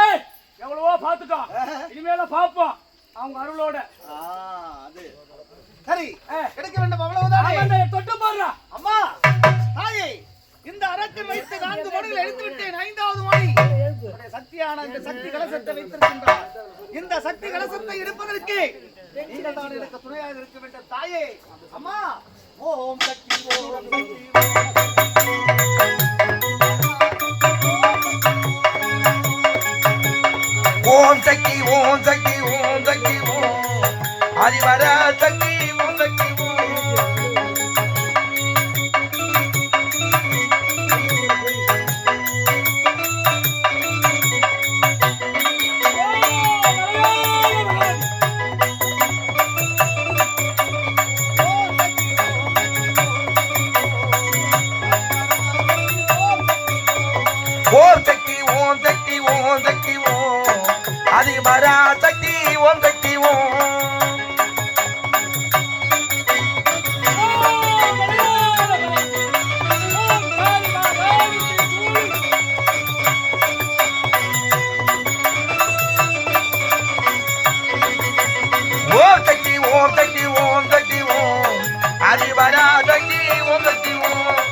ஏய், எவ்வளவோ பார்த்துட்டோம், இனிமேல பாப்போம் அவங்க அருளோட. அது சரி, எடுக்க வேண்டும் அவ்வளவுதான். தொட்டு பாடுறா. அம்மா தாயே, இந்த அரக்கன் வைத்து 4 மணிகள் எடுத்து விட்டேன். 5வது மணி சக்தியான இந்த சக்தி கலசத்தை வைத்திருக்கின்றார். இந்த சக்தி கலசத்தை எடுப்பதற்கு நீங்கள் தான் எனக்கு துணையாக இருக்க வேண்டும் தாயே. அம்மா, ஓம் சக்தி ஓம் சக்தி ஓம் சக்தி ஓம் சக்தி ஓம் சக்தி ஓம் ஆதிவர சக்தி ஓம் சக்தி ஓம் சக்தி ஓம் சக்தி ஓம் சக்தி ஓம் ஆதிவர சக்தி ஓம் சக்தி ஓம் ஓம் சக்தி ஓம் சக்தி ஓம் சக்தி ஓம் ஆதிவர சக்தி ஓம் சக்தி ஓம்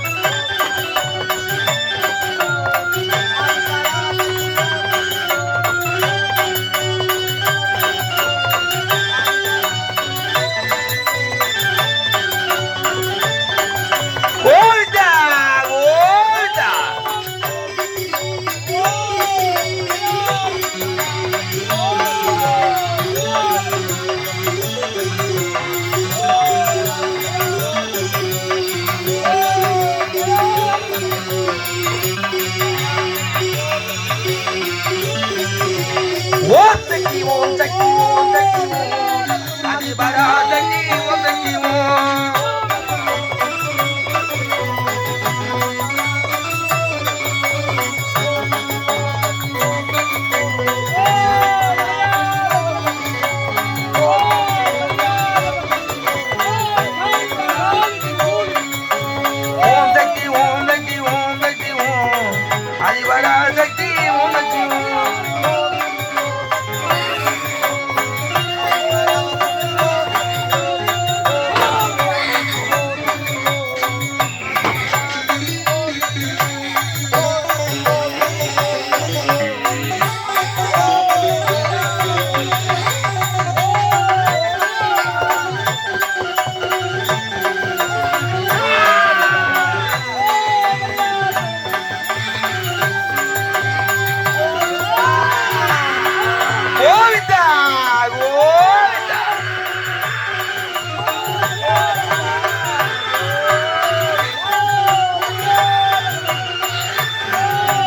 ஓம் சக்தி ஓம் சக்தி ஓம் சக்தி ஓம் ஆதிவர சக்தி ஓம் சக்தி ஓம் ஓம் சக்தி ஓம் சக்தி ஓம் சக்தி ஓம் ஆதிவர சக்தி ஓம் சக்தி ஓம் கோவிந்தா கோவிந்தா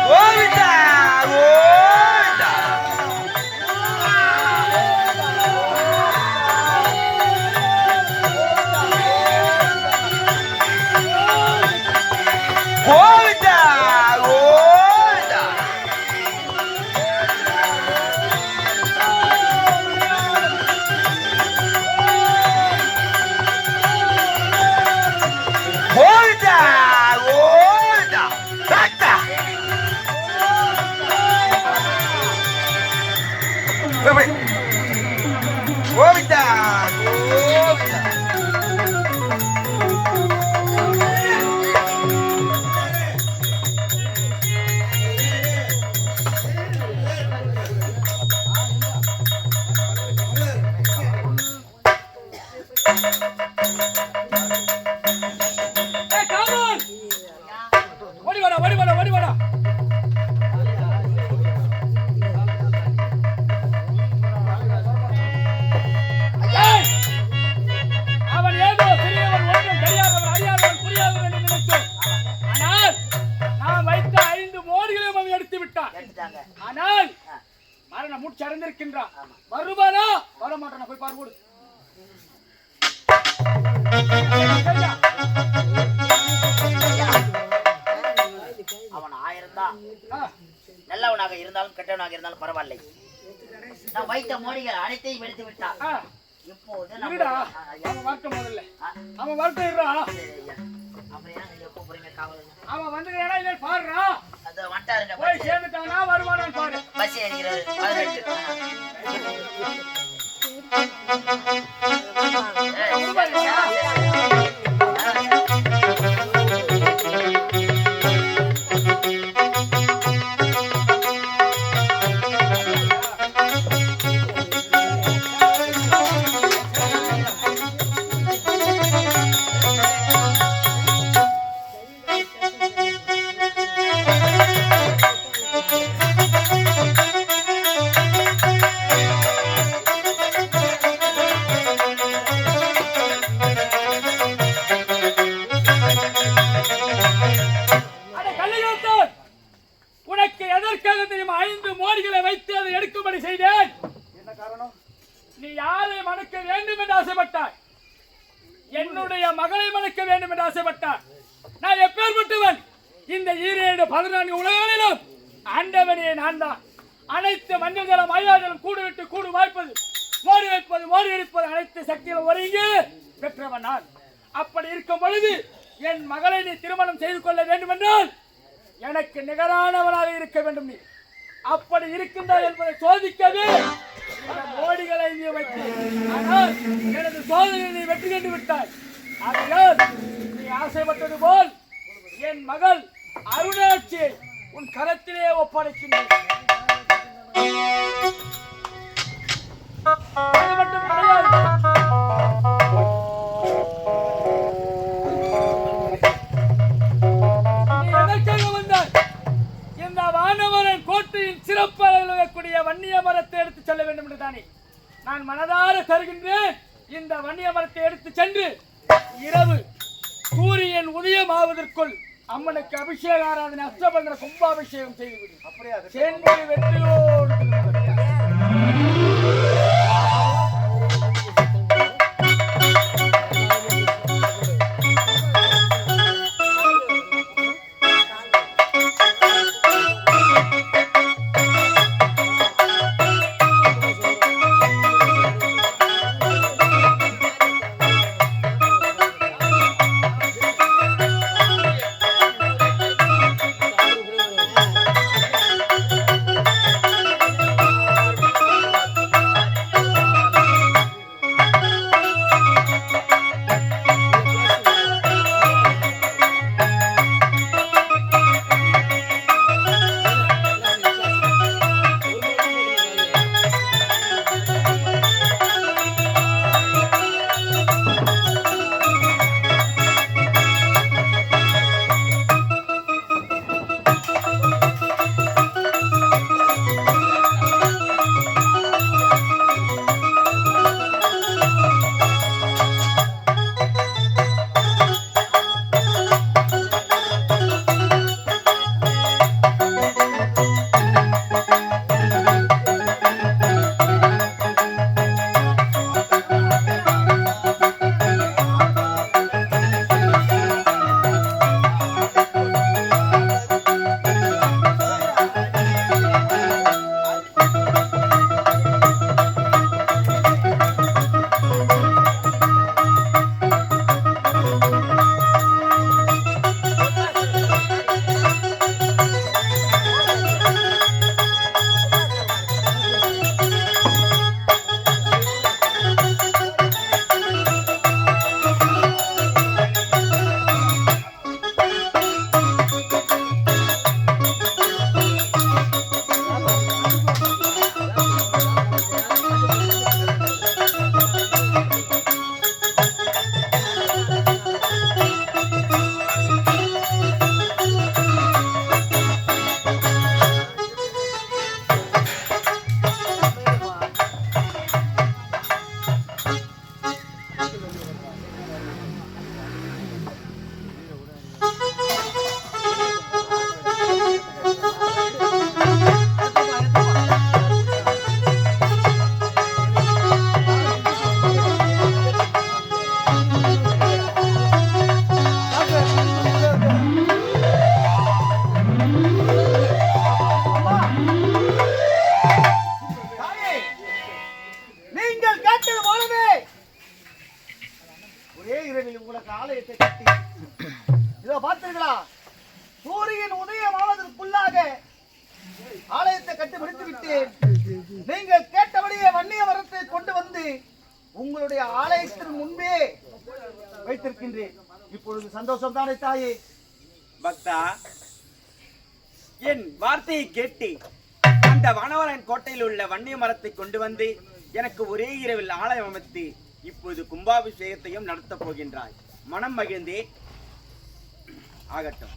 கோவிந்தா கோவிந்தா கோவிந்தா கோவிந்தா கோவிந்தா கோவிந்தா தாத்தா கோவிந்தா கோவிந்தா ஏய் காமன், ஓடி வாடா ஓடி வாடா ஓடி வாடா. ஏய், அவன் ஏதோ சிறியவன், ஒன்றும் தெரியாதவன், அறியாதவன், புரியாதவன் என்று நினைத்தோம். ஆனால் நான் வைத்த 5 மோடிகளையும் அவன் எடுத்து விட்டான். எடுத்துட்டாங்க. ஆனால் மரண மூச்சு அடைந்திருக்கின்றான். வருவானா வரமாட்டானா போய் பாரு போடு. சரியா? இருந்தால் நல்லவனாக இருந்தாலும் கெட்டவனாக இருந்தாலும் பரவாயில்லை. நான் வைத்த மோடிகள் அனைத்தையும் எடுத்து விட்டான். இப்போது அவன் வரட்டும், முதல்ல அவன் வரட்டும். எப்போ போறீங்க காவல்? அவன் வந்து இல்ல பாருடா, அது வந்துட்டாருங்க. போய் சேர்ந்துட்டானா வருவானான்னு பாரு. பஸ் ஏறிக்கிறாரு 18. உனக்கு எதற்காக தெரியுமா 5 மோடிகளை வைத்து அதை எடுக்கும்படி செய்தேன்? என்ன காரணம்? நீ யாரை மணக்க வேண்டும் என்று ஆசைப்பட்டாய்? என்னுடைய மகளை மணக்க வேண்டும் என்று ஆசைப்பட்டார். நான் எப்பேற்பட்டவன்? இந்த 14 உலகளிலும் ஆண்டவனே நான் தான். அனைத்து மஞ்சள் ஜலம் மயிலாஜலம் கூடு விட்டு கூடு வாய்ப்பது, மோடி வைப்பது, மோடி அடிப்பது, அனைத்து சக்திகளும் ஒருங்கி பெற்றவன் நான். அப்படி இருக்கும் பொழுது என் மகளை நீ திருமணம் செய்து கொள்ள வேண்டும் என்றால் எனக்கு நிகரானவனாக இருக்க வேண்டும். நீ அப்படி இருக்கின்றாய் என்பதை சோதிக்கவே இந்த மோடிகளை நீ வைத்து, ஆனால் எனது சோதனை நீ வெற்றி கண்டு விட்டாய். ஆகையால் நீ ஆசைப்பட்டது போல் என் மகள் அருணாட்சியை உன் கரத்திலே ஒப்படைக்கின்றேன். அது மட்டும் கிடையாது, இந்த வானவரன் கோட்டையின் சிறப்பு அழகக்கூடிய வன்னிய மரத்தை எடுத்து செல்ல வேண்டும் என்று தானே நான் மனதார தருகின்றேன். இந்த வன்னிய மரத்தை எடுத்து சென்று இரவு சூரியன் உதயமாவதற்குள் அம்மனுக்கு அபிஷேக ஆராதனை அஷ்டபந்தன கும்பாபிஷேகம் செய்துவிடு. அப்படியே சென்று வெற்றியோடு நீங்கள் கேட்டபடியே வன்னிய மரத்தை கொண்டு வந்து உங்களுடைய ஆலயத்தின் முன்பே வைத்திருக்கின்றேன். இப்பொழுது சந்தோஷம் தானே தாயே? பக்தா, என் வார்த்தையை கேட்டு அந்த வனவரன் கோட்டையில் உள்ள வன்னிய மரத்தை கொண்டு வந்து எனக்கு ஒரே இரவில் ஆலயம் அமைத்து இப்போது கும்பாபிஷேகத்தையும் நடத்தப் போகின்றாய். மனம் மகிழ்ந்தே ஆகட்டும்.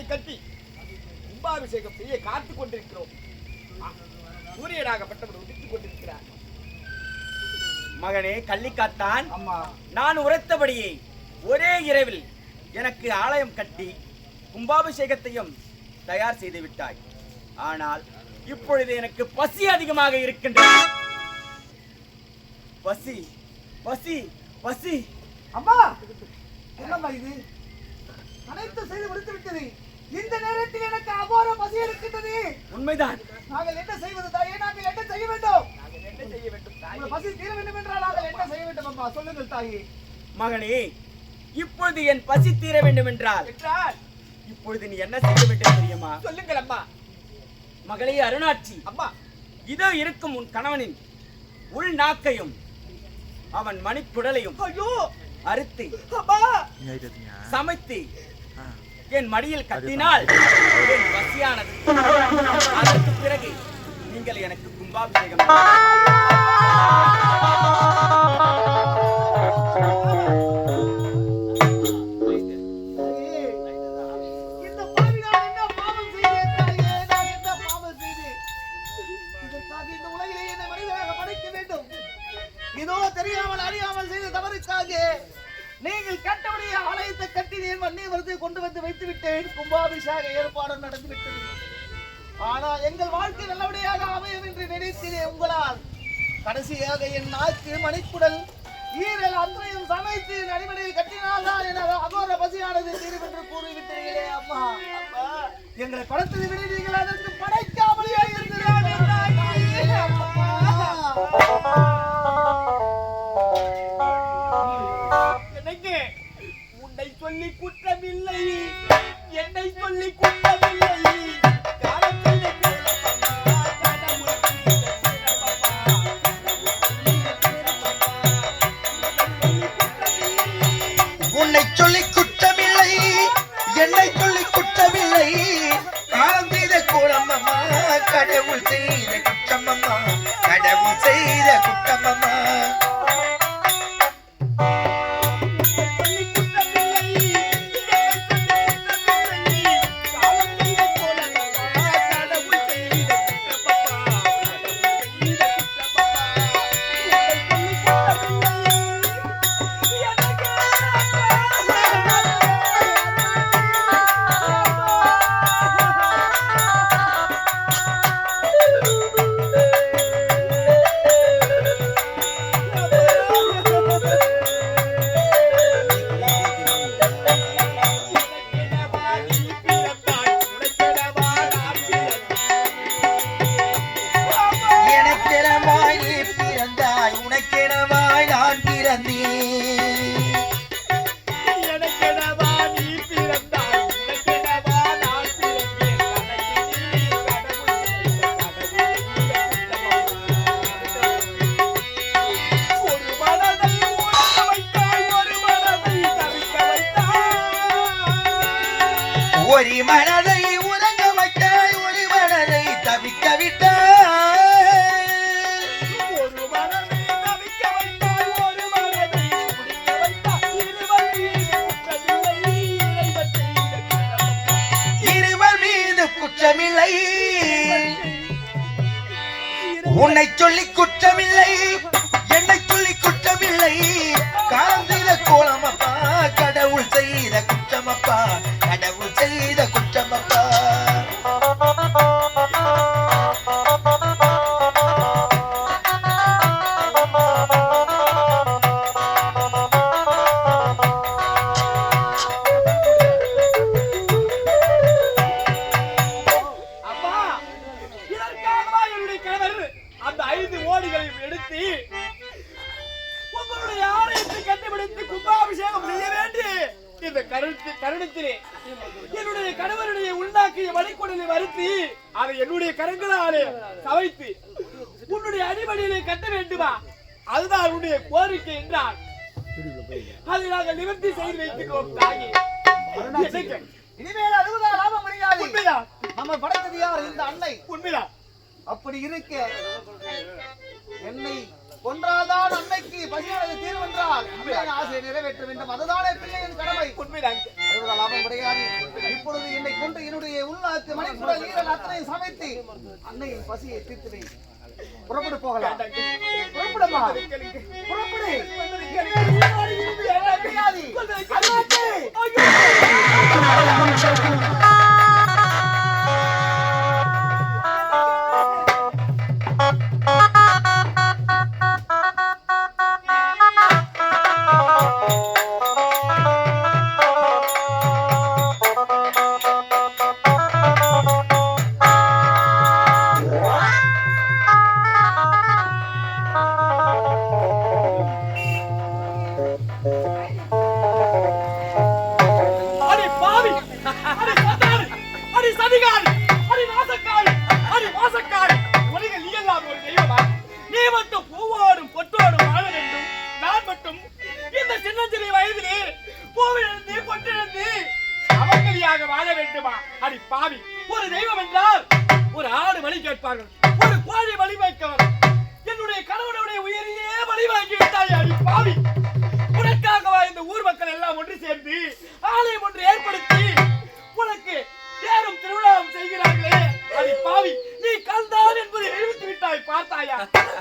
ஆலயத்தை கட்டி கும்பாபிஷேகம் செய்ய காத்துக் கொண்டிருக்கிறோம். சூரியனாகப்பட்டவர் உதித்துக் கொண்டிருக்கிறார். மகனே கள்ளிக்காத்தான், அம்மா நான் உரைத்தபடியே ஒரே இரவில் எனக்கு ஆலயம் கட்டி கும்பாபிஷேகத்தையும் தயார் செய்து விட்டாய். ஆனால் இப்பொழுது எனக்கு பசி அதிகமாக இருக்கின்றது. பசி பசி பசி. அம்மா என்னம்மா இது? அனைத்து செய்து முடித்து விட்டது. இந்த நேரத்தில் எனக்கு அபார பசி இருக்கின்றது. உண்மைதான். நாங்கள் என்ன செய்வது தாயே? நாங்கள் என்ன செய்ய வேண்டும்? என்ன செய்ய வேண்டும் தாயே? உங்கள் பசி தீர வேண்டும் என்றால் நாங்கள் என்ன செய்ய வேண்டும் அம்மா? சொல்லுங்கள் தாயே. மகனே, இப்பொழுது என் பசி தீர வேண்டும் என்றால் என்றால் இப்பொழுது நீ என்ன செய்ய வேண்டும் தெரியுமா? சொல்லுங்கள் அம்மா. மகளே அருணாட்சி, அம்மா இதோ இருக்கும் உன் கணவனின் உள் நாக்கையும் அவன் மணிக்குடலையும் ஐயோ அறுத்து அம்மா சமைத்து என் மடியில் கட்டினால் என் பசியானது. அதற்கு பிறகு நீங்கள் எனக்கு கும்பாபிஷேகம் இந்த பாவிகள் என்ன பாவம் செய்தேன் தாயே? நான் என்ன பாவம் செய்தேன்? இதற்காக இந்த உலகிலே என்னை மனிதனாக படைக்க வேண்டும். இதோ தெரியாமல் அறியாமல் செய்த தவறுக்காக நீங்கள் கட்டபடியே ஆலயத்தை கட்டினேன், வன்னியமரத்தை கொண்டு வந்து வைத்து விட்டேன், கும்பாபிஷேக ஏற்பாடு நடந்து விட்டது. ஆனால் எங்கள் வாழ்க்கை நல்லபடியாக அமையும் என்று நினைத்தேன். உங்களால் கடைசியாக என் நாக்கு மணிக்குடல் ஈரல் அத்தனையும் சமைத்து என் அடிமனையில் கட்டினால்தான் என அகோர பசியானது தீரும் என்று கூறிவிட்டீர்களே அம்மா. அம்மா எங்களை படைத்ததை விட நீங்கள் அதற்கு படைக்காமலே இருந்தீர்கள். அம்மா எனக்கு உன்னை சொல்லி குற்றமில்லை, என்னை சொல்லி குற்றமில்லை. காலத்தில் உன்னை சொல்லி குற்றமில்லை, என்னை சொல்லி குற்றமில்லை. காலம் செய்த கோலம் அம்மா, கடவுள் செய்த குற்றம் அம்மா, கடவுள் செய்த குற்றம் அம்மா. எனக்கெனமாய் நீ பிறந்தாய், உனக்கெனமாய் நான் பிறந்தேன். எனக்கெனவா நீ பிறந்தாய், உனக்கெனவா நான் பிறந்தேன். ஒரு மனதை உறங்க வைத்தாய், ஒரு மனதை தவிக்க வைத்தாய். ஒரு மனதை உறங்க வைத்தாய், ஒரு மனதை தவிக்க விட்டாய். ஒரு மனதை தவிக்க வைத்தாய், ஒரு மனதை குடிக்க வைத்தாய். இருவர் மீது குற்றமில்லை, இருவர் மீது குற்றமில்லை. உன்னை சொல்லி குற்றமில்லை, என்னை சொல்லி குற்றமில்லை. காலம் செய்த கோலம் அப்பா, கடவுள் செய்த குற்றமப்பா, கடவுள் செய்த குற்றமப்பா. அம்மா இதற்காகவா என்னுடைய கணவர் அந்த 5 ஓடிகளையும் எடுத்து உங்களுடைய ஆலயத்தை கண்டுபிடித்து கும்பாபிஷேகம் செய்ய வேண்டி இந்த கருணத்திலே என்னுடைய கணவருடைய உள்நாக்கிய மணிக்குடலை வருத்தி அதை என்னுடைய கரங்களாலே சவைத்து உன்னுடைய அடிமடியிலே கட்ட வேண்டுமா? அதுதான் உன்னுடைய கோரிக்கை என்றால் அதை நாங்கள் நிவர்த்தி செய்து வைக்கிறோம் தாயே. எனக்கு இனிமேல் அதுதான் லாபம் முடியாது. உண்மைதான், நம்ம படைத்தது யார்? இந்த அன்னை. உண்மைதான். அப்படி இருக்க என்னை கொன்றால்தான் அன்னைக்கு பசியானது தீரும் என்றால் அன்னையின் ஆசையை நிறைவேற்ற வேண்டும். அதுதானே பிள்ளையின் கடமை. உண்மைதான். அதுதான் லாபம் கிடையாது. இப்பொழுது என்னை கொண்டு என்னுடைய உள்நாட்டு மணிக்குடல் ஈரல் அத்தனையும் சமைத்து அன்னையின் பசியை தீர்த்துவேன். புறப்பட்டு போகலாம். புறப்படுமா? புறப்படு. அடி பாவி, அடி சண்டாளி, அடி சதிகாரி, அடி நாசக்காரி, அடி மோசக்காரி, உலகில் நீ எல்லாம் ஒரு தெய்வமா? நீ மட்டும் பூவோடும் பொட்டோடும் வாழ வேண்டும், நான் மட்டும் இந்த சின்னஞ்சிறிய வயதிலே பூவிழந்து பொட்டிழந்து அவங்கலியாக வாழ வேண்டுமா? அடி பாவி, ஒரு தெய்வம் என்றால் ஒரு ஆடு வழி கேட்பார்கள், ஒரு கோழி வழி வைக்கவர். என்னுடைய கணவனுடைய உயிரையே வழி வாங்கி விட்டாய். அடி பாவி, உனக்காகவா இந்த ஊர் மக்கள் எல்லாம் ஒன்று சேர்ந்து ஆலயம் ஒன்று ஏற்படுத்தி உனக்கு தேரும் திருவிழாவும் செய்கிறார்களே? அடி பாவி, நீ கல்தான் என்பதை நிரூபித்து விட்டாய். பார்த்தாயா?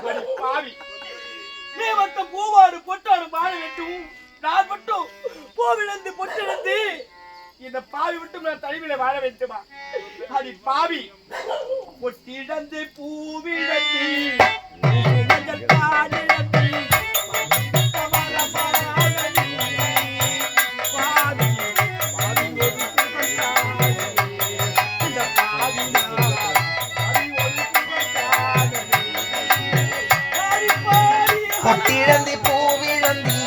அடி பாவி, நீ மட்டும் பூவாடு பொட்டாடு வாழ வேண்டும், நான் மட்டும் பூவிழந்து பொட்டிழந்து இந்த பாவி மட்டும் நான் தனிமையில வாழ வேண்டுமா? அடி பாவி, பொட்டிழந்து பூவிழந்து மஞ்சள் காடிழந்து பொட்டிழந்தி பூவிழந்தி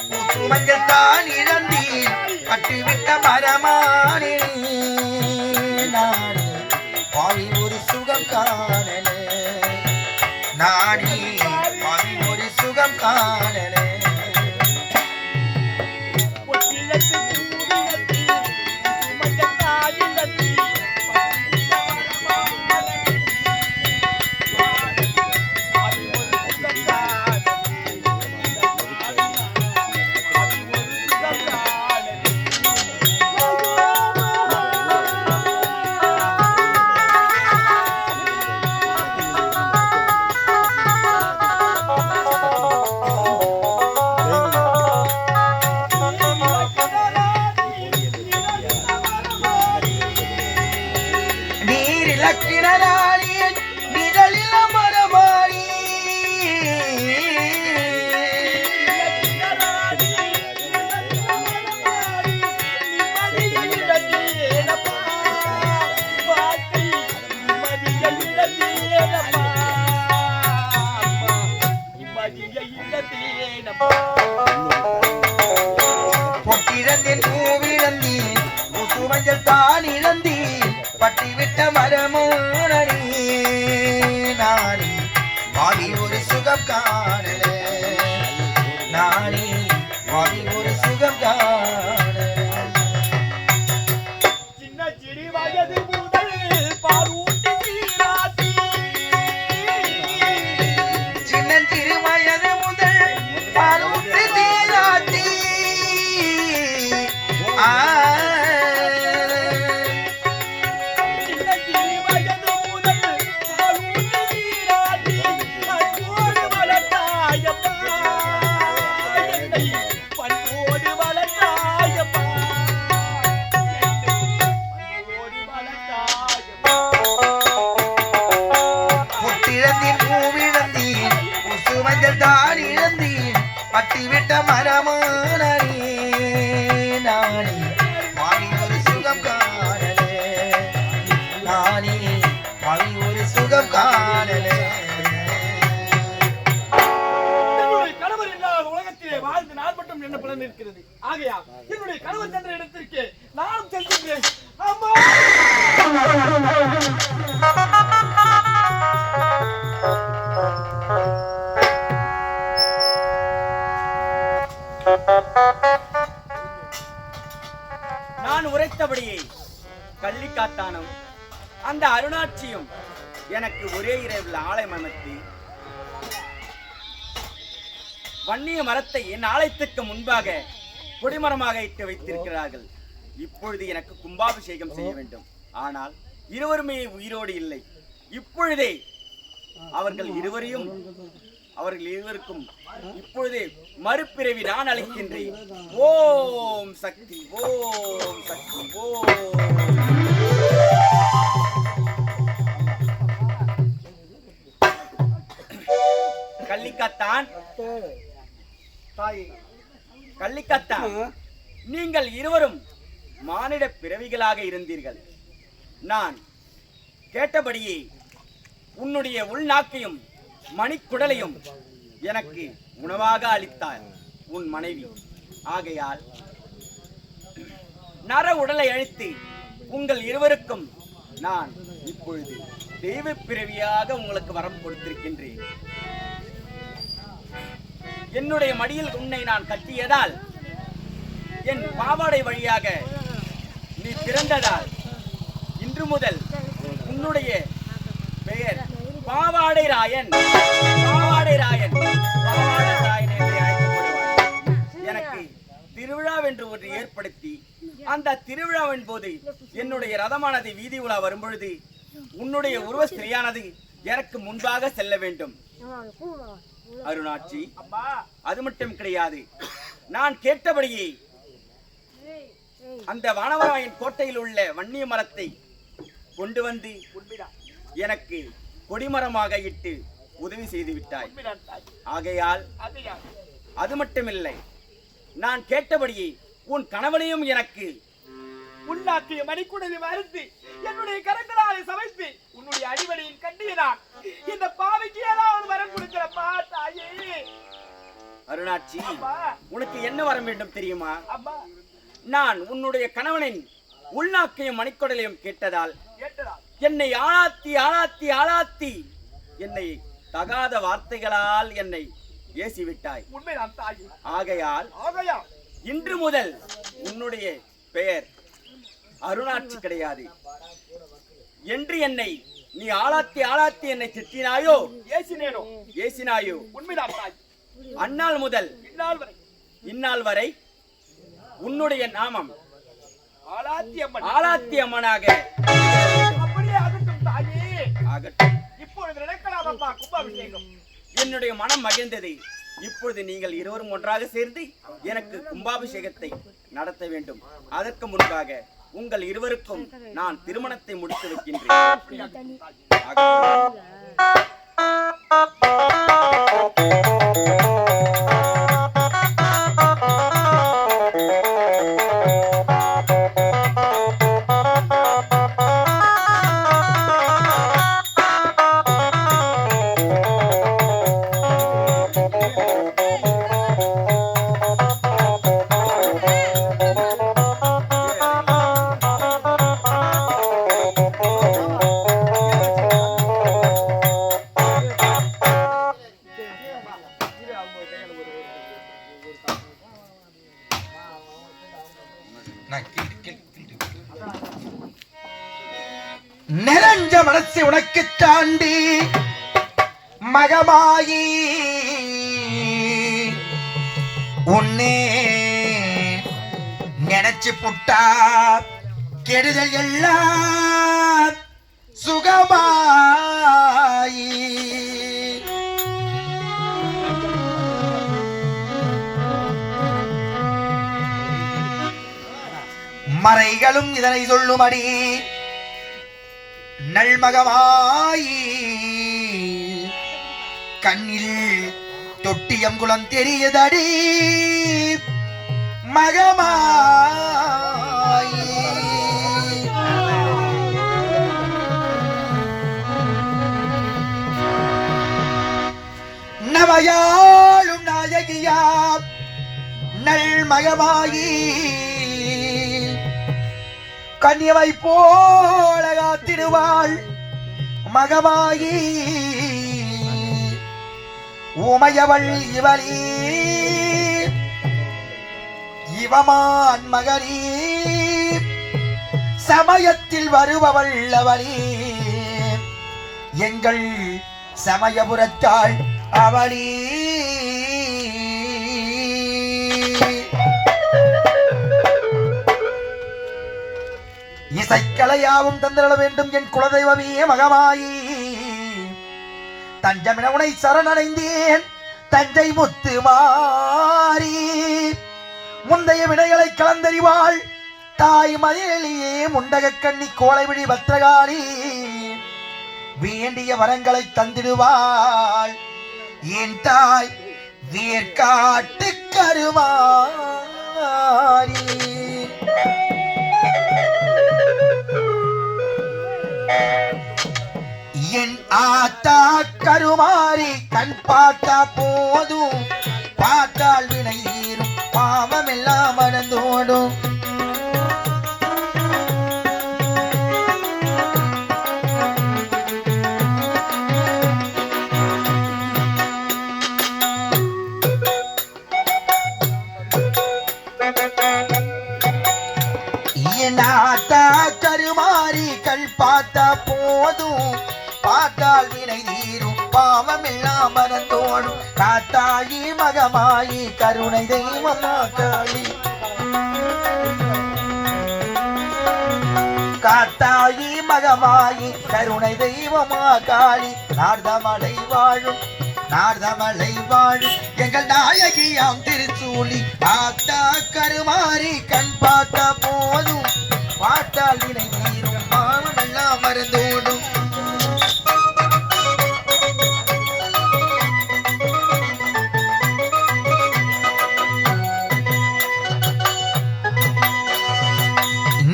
பூத்து மஞ்சள் தான் இழந்தி கட்டிவிட்ட மரமானே நானே பாவி ஒரு சுகம் காணலே, நானே பாவி ஒரு சுகம் காணலே. பொட்டிழந்தேன் பூவிழந்தேன் பூத்து மஞ்சள் தான் இழந்தேன் பட்டிவிட்ட மரமோனே நானே பாவி ஒரு சுகம் காணலே, நானே பாவி ஒரு சுகம் காணலே. சின்ன சிறு வயது முதல் பாலூட்டி சீராட்டி, சின்னஞ்சிறு வயது முதல் பாலூட்டி சீராட்டி, சின்ன சிறு வயது முதல் பாலூட்டி சீராட்டி, பண்போடு வளர்த்தாயப்பா, என்னை பண்போடு வளர்த்தாயப்பா, பண்போடு வளர்த்தாயப்பா. பொட்டிழந்தேன் பூவிழந்தேன் பூசு மஞ்சள் தான் இழந்தேன் பட்டிவிட்ட மரமானே நானே பாவி ஒரு சுகம் காணலே, நானே பாவி ஒரு சுகம் காணலே. என்னுடைய கணவர் இல்லாத உலகத்திலே வாழ்ந்து நான் மட்டும் என்ன பலன் இருக்கிறது? ஆகையால் என்னுடைய கணவர் சென்ற இடத்திற்கு நானும் செல்கின்றேன். அம்மா, நான் உரைத்தபடியே கள்ளிக்காத்தானும் அந்த அருணாட்சியும் எனக்கு ஒரே இரவில் ஆலயம் அமைத்து வன்னிய மரத்தை என் ஆலயத்துக்கு முன்பாக கொடிமரமாக இட்டு வைத்திருக்கிறார்கள். இப்பொழுது எனக்கு கும்பாபிஷேகம் செய்ய வேண்டும். ஆனால் இருவருமே உயிரோடு இல்லை. இப்பொழுதே அவர்கள் இருவருக்கும் இப்பொழுதே மறுபிறவி நான் அளிக்கின்றேன். ஓம் சக்தி, ஓம் சக்தி, ஓம். கள்ளிக்காத்தான், தாயே, கள்ளிக்காத்தான், நீங்கள் இருவரும் மானிட பிறவிகளாக இருந்தீர்கள். நான் கேட்டபடியே உன்னுடைய உள்நாக்கையும் மணிக்குடலையும் எனக்கு உணவாக அளித்தார் உன் மனைவி. ஆகையால் நர உடலை அழித்து உங்கள் இருவருக்கும் நான் இப்பொழுது தெய்வ பிறவியாக உங்களுக்கு வரம் கொடுத்திருக்கின்றேன். என்னுடைய மடியில் உன்னை நான் கட்டியதால், என் பாவாடை வழியாக நீ பிறந்ததால் இன்று முதல் உன்னுடைய பெயர் பாவாடை ராயன், பாவாடை ராயன், பாவாடை ராயன் என்று அழைக்கப்படுவார். எனக்கு திருவிழாவென்று ஒன்று ஏற்படுத்தி அந்த திருவிழாவின் போது என்னுடைய ரதமானது வீதி உலா வரும்பொழுது உன்னுடைய உருவ ஸ்திரியானது எனக்கு முன்பாக செல்ல வேண்டும். அருணாட்சி, அது மட்டும் கிடையாது, நான் கேட்டபடியே அந்த வானவராயன் கோட்டையில் உள்ள வன்னிய மரத்தை கொண்டு வந்து எனக்கு கொடிமரமாக இட்டு உதவி செய்து விட்டாய். ஆகையால் அது மட்டுமில்லை, நான் கேட்டபடியே உன் கணவனையும் எனக்கு உள்நாக்கிய மணிக்குடலை மறுத்து என்னுடைய கரங்களாலே சமைத்து உன்னுடைய அடிவடையில் கண்டியதான் இந்த பாவிக்கு ஏதாவது வரம் கொடுக்கிறப்பா தாயே. அருணாட்சி, உனக்கு என்ன வரம் வேண்டும் தெரியுமா? நான் உன்னுடைய கணவனின் உள்நாக்கையும் மணிக்குடலையும் கேட்டதால் என்னை ஆளாத்தி ஆளாத்தி ஆளாத்தி என்னை தகாத வார்த்தைகளால் என்னை ஏசிவிட்டாய். உண்மைதான் தாயே. ஆகையால் இன்று முதல் உன்னுடைய பெயர் அருணாட்சி கிடையாது. என்று என்னை நீ ஆளாத்தி ஆளாத்தி என்னை திட்டினாயோ, ஏசினாயோ, உண்மைதான் தாய். அந்நாள் முதல் இந்நாள் வரை உன்னுடைய நாமம் ஆளாத்தி அம்மனாக அப்படியே ஆகட்டும் தாயே. ஆகட்டும். இப்பொழுது நடக்கலாம் அம்மா கும்பாபிஷேகம். என்னுடைய மனம் மகிழ்ந்தது. இப்பொழுது நீங்கள் இருவரும் ஒன்றாக சேர்ந்து எனக்கு கும்பாபிஷேகத்தை நடத்த வேண்டும். அதற்கு முன்பாக உங்கள் இருவருக்கும் நான் திருமணத்தை முடித்து வைக்கின்றேன். நிறைஞ்ச மனசை உனக்கு தாண்டி மகமாயி உன்னே நினைச்சு புட்டா கெடுதல் எல்லாம் சுகமாயி மறைகளும் இதனை சொல்லுமடி நல்மகமாயி கண்ணில் தொட்டியம் குளம் தெரியதடி மகமாயி நவையாளும் நாயகியா நல்மகமாயி கன்னியவை போல காத்திடுவாள் மகமாயி உமையவள் இவளி இவமான் மகனி சமயத்தில் வருபவள் அவளி எங்கள் சமயபுரத்தாள் அவளி இசைக்கலையாவும் தந்திர வேண்டும் என் குலதெய்வமே மகமாயி. தஞ்சமின உனை சரணடைந்தேன் தஞ்சை முத்து மாறி. முந்தைய வினைகளை கலந்தறிவாள் தாய் மதிலே முண்டக கண்ணி கோளைவிழி பத்திரகாளி. வேண்டிய வரங்களை தந்திடுவாள் என் தாய் வேர்காட்டு கருமாறி. என் ஆத்தா கருமாறி கண் பார்த்தா போதும் பார்த்தால் வினை தீரும் பாவம் எல்லாம் மறந்தோடும். என் ஆத்தா கருமாறி கண் பார்த்தா போதும் பார்த்தால் வினை தீரும் பாவம் எல்லாம் மறந்தோடும். காத்தாயி மகமாயி கருணை தெய்வமா காளி. காத்தாயி மகமாயி கருணை தெய்வமா காளி. நார்தமலை வாழும் நார்தமலை வாழும் எங்கள் நாயகியாம் திருச்சூழி. ஆத்தா கருமாறி கண் பார்த்தா போதும் பார்த்தால் வினை தீரும் பாவம் எல்லாம் மறந்தோடும்.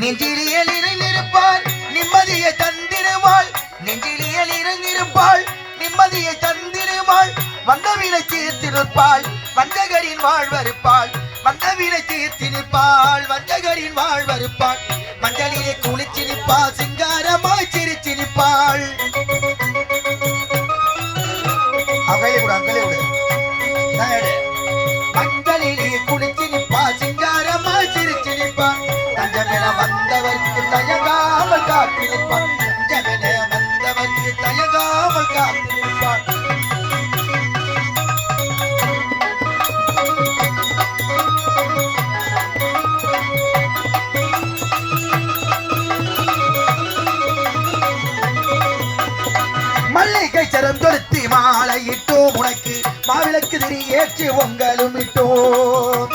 நெஞ்சிலியல் இறைந்திருப்பாள் நிம்மதியை தந்திடுவாள். நெஞ்சிலியல் இறைந்திருப்பாள் நிம்மதியை தந்திடுவாள். வந்தவினை தீர்த்திருப்பாள் வஞ்சகரின் வாழ்வருப்பாள். வந்தவினை தீர்த்திருப்பாள் வஞ்சகரின் வாழ்வருப்பாள். மஞ்சளிலே குளிச்சிருப்பாள் சிங்காரமாய் சிரிச்சிருப்பாள். மஞ்சளிலே குளிச்சிருப்பாள் சிங்காரமாய் சிரிச்சிருப்பாள். தஞ்சமென வந்தவர்க்கு தயங்காமல் காத்திருப்பாள். தஞ்சமென வந்தவர்க்கு தயங்காமல் காத்திருப்பாள். மல்லிகை சரம் தொடுத்தி மாலையிட்டோம் உனக்கு மாவிளக்கு திரி ஏற்றி உங்களும் இட்டோம்.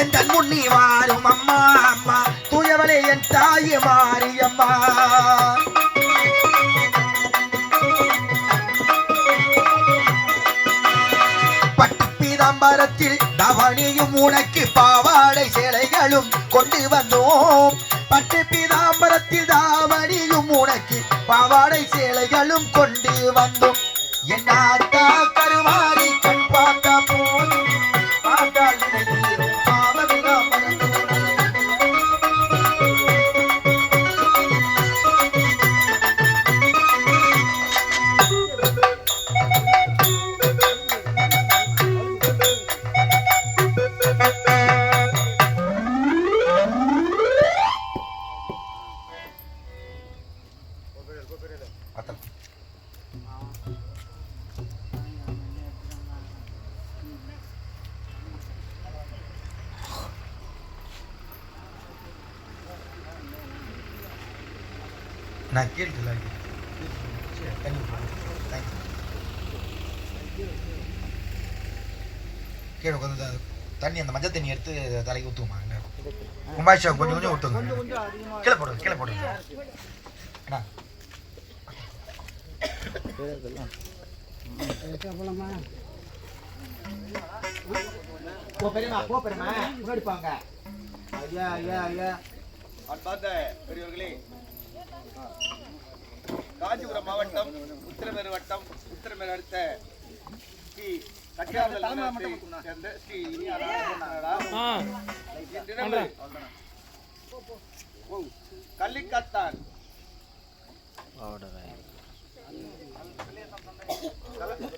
என் முன்னி வாரும் அம்மா அம்மா தூயவளே என் தாய் மாரியம்மா. பட்டு பீதாம்பரத்தில் தவணியும் உனக்கு பாவாடை சேலைகளும் கொண்டு வந்தோம். பட்டு பீதாம்பரத்தில் தாவணியும் உனக்கு பாவாடை சேலைகளும் கொண்டு வந்தோம். என் ஆத்தா கருமாறி கண் பார்த்தா போதும் பார்த்தால் வினை தீரும் பாவமெல்லாம் மறந்தோடும். நான் கேள்வி கீழே உட்காந்து தண்ணி அந்த மஞ்சள் தண்ணி எடுத்து தலைக்கு ஊற்றுமா கும்பாஷா கொஞ்சம் கொஞ்சம் ஊற்றுங்க. கீழே போடுங்க கீழே போடுங்க. என்ன பெரியமா முன்னாடி போங்க. ஐயா ஐயா ஐயா அன்பார்ந்த பெரியவர்களே, காஞ்சிபுரம் மாவட்டம் உத்திரமேறு வட்டம் உத்திரமேறு அடுத்த ஸ்ரீ சேர்ந்த ஸ்ரீ கள்ளிக்காத்தான்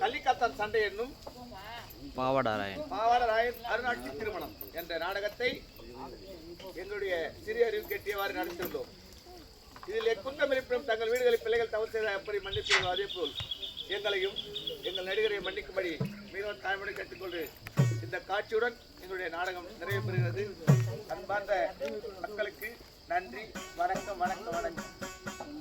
கள்ளிக்காத்தான் சண்டை என்னும் பாவாடராயன் அருணாட்சி திருமணம் என்ற நாடகத்தை எங்களுடைய சிறிய அறிவு கெட்டியவாறு நடத்தியுள்ளோம். இதில் எக்குற்றம் இருப்பினும் தங்கள் வீடுகளில் பிள்ளைகள் தவறு செய்த எப்படி மன்னிப்பு அதே போல் எங்களையும் எங்கள் நடிகரை மன்னிக்கும்படி மிகவும் தாய்மொழி கேட்டுக்கொண்டு இந்த இந்த காட்சியுடன் எங்களுடைய நாடகம் நிறைவு பெறுகிறது. அன்பார்ந்த மக்களுக்கு நன்றி. வணக்கம்.